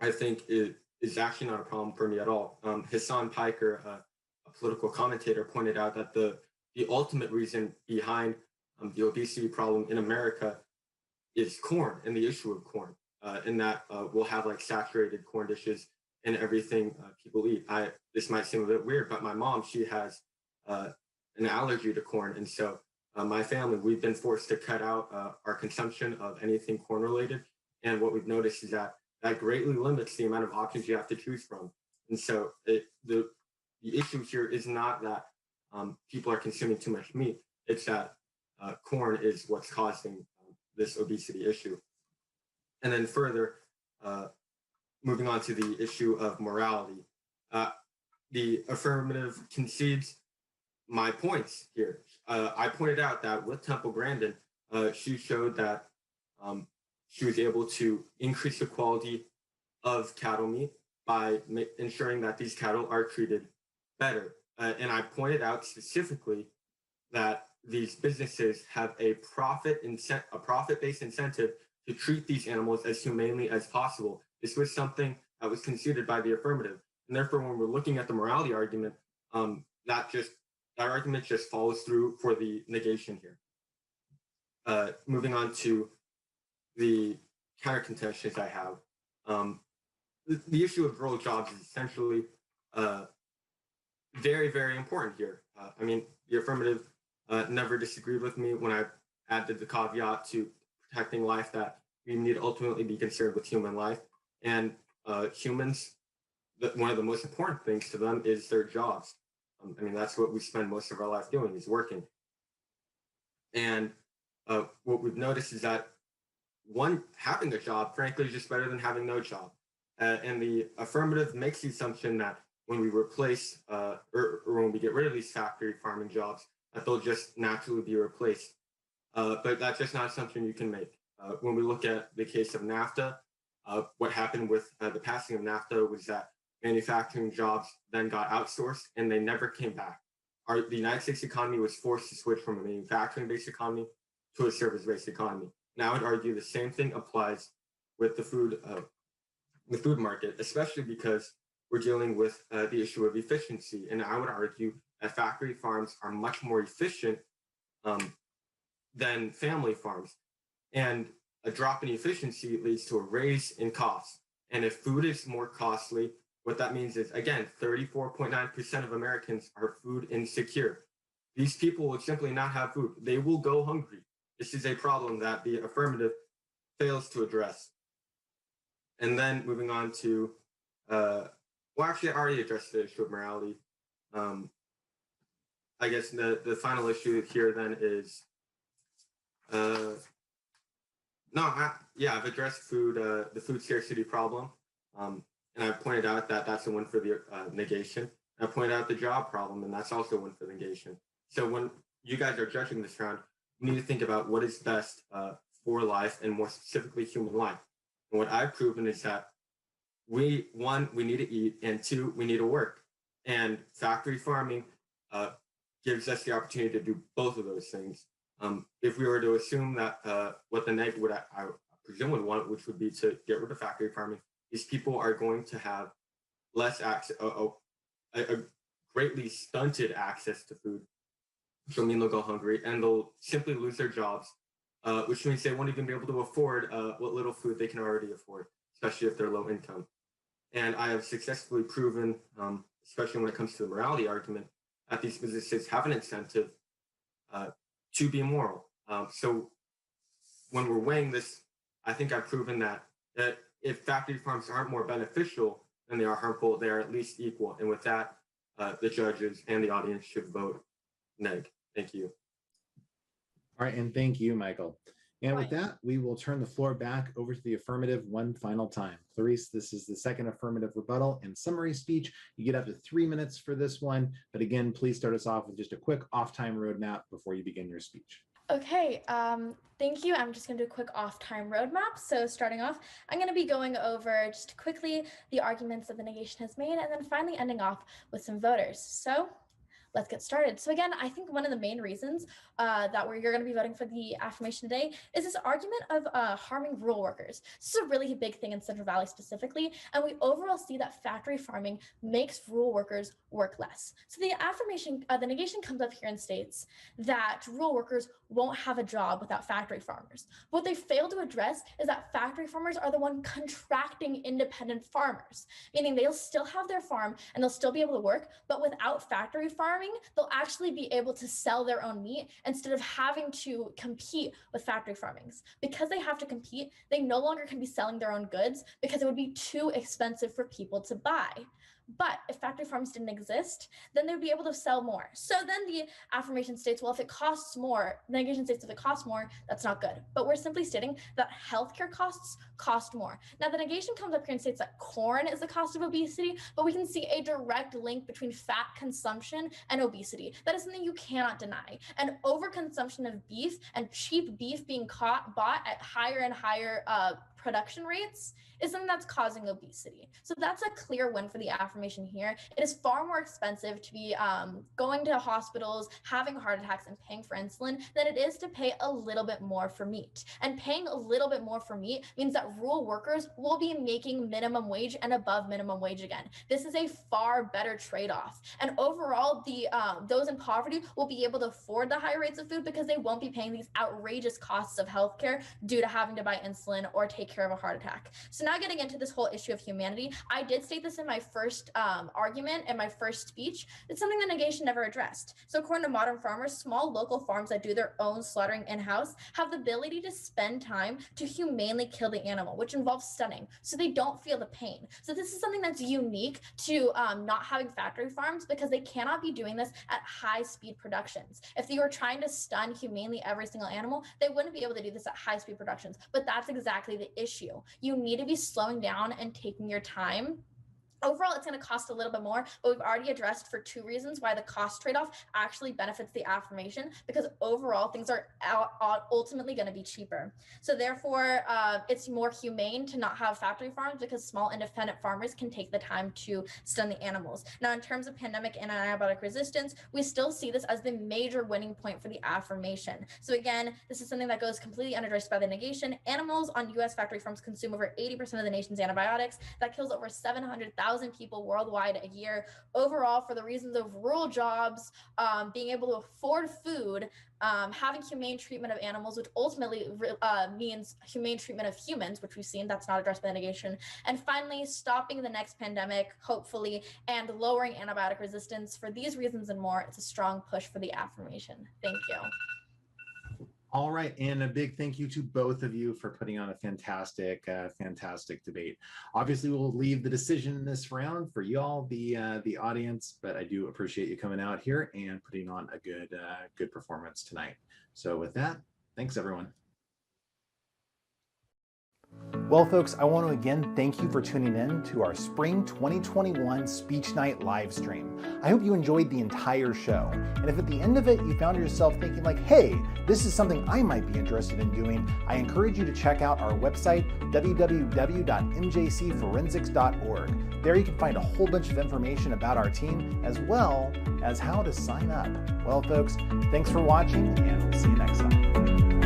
I think is actually not a problem for me at all. Hassan Piker, a political commentator, pointed out that the ultimate reason behind the obesity problem in America is corn and the issue of corn, in that we'll have like saturated corn dishes in everything people eat. This might seem a bit weird, but my mom, she has an allergy to corn. And so my family, we've been forced to cut out our consumption of anything corn related. And what we've noticed is that greatly limits the amount of options you have to choose from. And so the issue here is not that people are consuming too much meat. It's that corn is what's causing this obesity issue. And then further, moving on to the issue of morality, the affirmative concedes my points here. I pointed out that with Temple Grandin, she showed that she was able to increase the quality of cattle meat by ensuring that these cattle are treated better. And I pointed out specifically that these businesses have a profit-based incentive to treat these animals as humanely as possible. This was something that was conceded by the affirmative. And therefore, when we're looking at the morality argument, that argument just follows through for the negation here. Moving on to the counter contentions I have. The issue of rural jobs is essentially very, very important here. I mean, the affirmative never disagreed with me when I added the caveat to protecting life that we need to ultimately be concerned with human life. And humans, one of the most important things to them is their jobs. I mean, that's what we spend most of our life doing, is working. And what we've noticed is that having a job, frankly, is just better than having no job. And the affirmative makes the assumption that when we replace or when we get rid of these factory farming jobs, that they'll just naturally be replaced. But that's just not an assumption you can make. When we look at the case of NAFTA, what happened with the passing of NAFTA was that manufacturing jobs then got outsourced and they never came back. The United States economy was forced to switch from a manufacturing-based economy to a service-based economy. Now, I would argue the same thing applies with the food market, especially because we're dealing with the issue of efficiency. And I would argue that factory farms are much more efficient than family farms. And a drop in efficiency leads to a raise in costs. And if food is more costly, what that means is, again, 34.9% of Americans are food insecure. These people will simply not have food. They will go hungry. This is a problem that the affirmative fails to address. And then moving on to, actually, I already addressed the issue of morality. I guess the final issue here then is, I've addressed the food scarcity problem. And I pointed out that that's a win for the negation. I pointed out the job problem, and that's also a win for the negation. So when you guys are judging this round, you need to think about what is best for life, and more specifically, human life. And what I've proven is that we need to eat, and two, we need to work. And factory farming gives us the opportunity to do both of those things. If we were to assume that what the neg would, I presume, would want, which would be to get rid of factory farming, these people are going to have less access, a greatly stunted access to food, which will mean they'll go hungry and they'll simply lose their jobs, which means they won't even be able to afford what little food they can already afford, especially if they're low income. And I have successfully proven, especially when it comes to the morality argument, that these businesses have an incentive to be moral. So when we're weighing this, I think I've proven that if factory farms aren't more beneficial than they are harmful, they are at least equal. And with that, the judges and the audience should vote neg. Thank you. All right, and thank you, Michael. And with that, we will turn the floor back over to the affirmative one final time. Clarice, this is the second affirmative rebuttal and summary speech. You get up to 3 minutes for this one. But again, please start us off with just a quick off-time roadmap before you begin your speech. Okay, thank you. I'm just going to do a quick off-time roadmap. So starting off, I'm going to be going over just quickly the arguments that the negation has made, and then finally ending off with some voters. So let's get started. So again, I think one of the main reasons that you're going to be voting for the affirmation today is this argument of harming rural workers. This is a really big thing in Central Valley specifically, and we overall see that factory farming makes rural workers work less. So the affirmation, the negation comes up here and states that rural workers won't have a job without factory farmers. What they fail to address is that factory farmers are the one contracting independent farmers, meaning they'll still have their farm and they'll still be able to work, but without factory farming, they'll actually be able to sell their own meat instead of having to compete with factory farmings. Because they have to compete, they no longer can be selling their own goods because it would be too expensive for people to buy. But if factory farms didn't exist, then they'd be able to sell more. So then the affirmation states, well, if it costs more, the negation states if it costs more, that's not good. But we're simply stating that healthcare costs cost more. Now the negation comes up here and states that corn is the cost of obesity, but we can see a direct link between fat consumption and obesity. That is something you cannot deny. And overconsumption of beef and cheap beef being bought at higher and higher production rates is something that's causing obesity. So that's a clear win for the affirmation here. It is far more expensive to be going to hospitals, having heart attacks, and paying for insulin than it is to pay a little bit more for meat. And paying a little bit more for meat means that rural workers will be making minimum wage and above minimum wage again. This is a far better trade-off. And overall, those in poverty will be able to afford the high rates of food because they won't be paying these outrageous costs of healthcare due to having to buy insulin or take care of a heart attack. So now getting into this whole issue of humanity, I did state this in my first argument and my first speech. It's something the negation never addressed. So according to modern farmers, small local farms that do their own slaughtering in-house have the ability to spend time to humanely kill the animal, which involves stunning, so they don't feel the pain. So this is something that's unique to not having factory farms because they cannot be doing this at high-speed productions. If they were trying to stun humanely every single animal, they wouldn't be able to do this at high-speed productions. But that's exactly the issue. You need to be slowing down and taking your time. Overall, it's going to cost a little bit more, but we've already addressed for 2 reasons why the cost trade-off actually benefits the affirmation, because overall things are ultimately going to be cheaper. So therefore, it's more humane to not have factory farms because small independent farmers can take the time to stun the animals. Now, in terms of pandemic and antibiotic resistance, we still see this as the major winning point for the affirmation. So again, this is something that goes completely unaddressed by the negation. Animals on U.S. factory farms consume over 80% of the nation's antibiotics. That kills over 700,000 people worldwide a year. Overall, for the reasons of rural jobs, being able to afford food, having humane treatment of animals, which ultimately means humane treatment of humans, which we've seen that's not addressed by the negation. And finally, stopping the next pandemic, hopefully, and lowering antibiotic resistance. For these reasons and more, it's a strong push for the affirmation. Thank you. All right, and a big thank you to both of you for putting on a fantastic debate. Obviously, we'll leave the decision in this round for y'all, the audience, but I do appreciate you coming out here and putting on a good performance tonight. So with that, thanks everyone. Well, folks, I want to again thank you for tuning in to our Spring 2021 Speech Night live stream. I hope you enjoyed the entire show. And if at the end of it you found yourself thinking like, hey, this is something I might be interested in doing, I encourage you to check out our website, www.mjcforensics.org. There you can find a whole bunch of information about our team as well as how to sign up. Well, folks, thanks for watching, and we'll see you next time.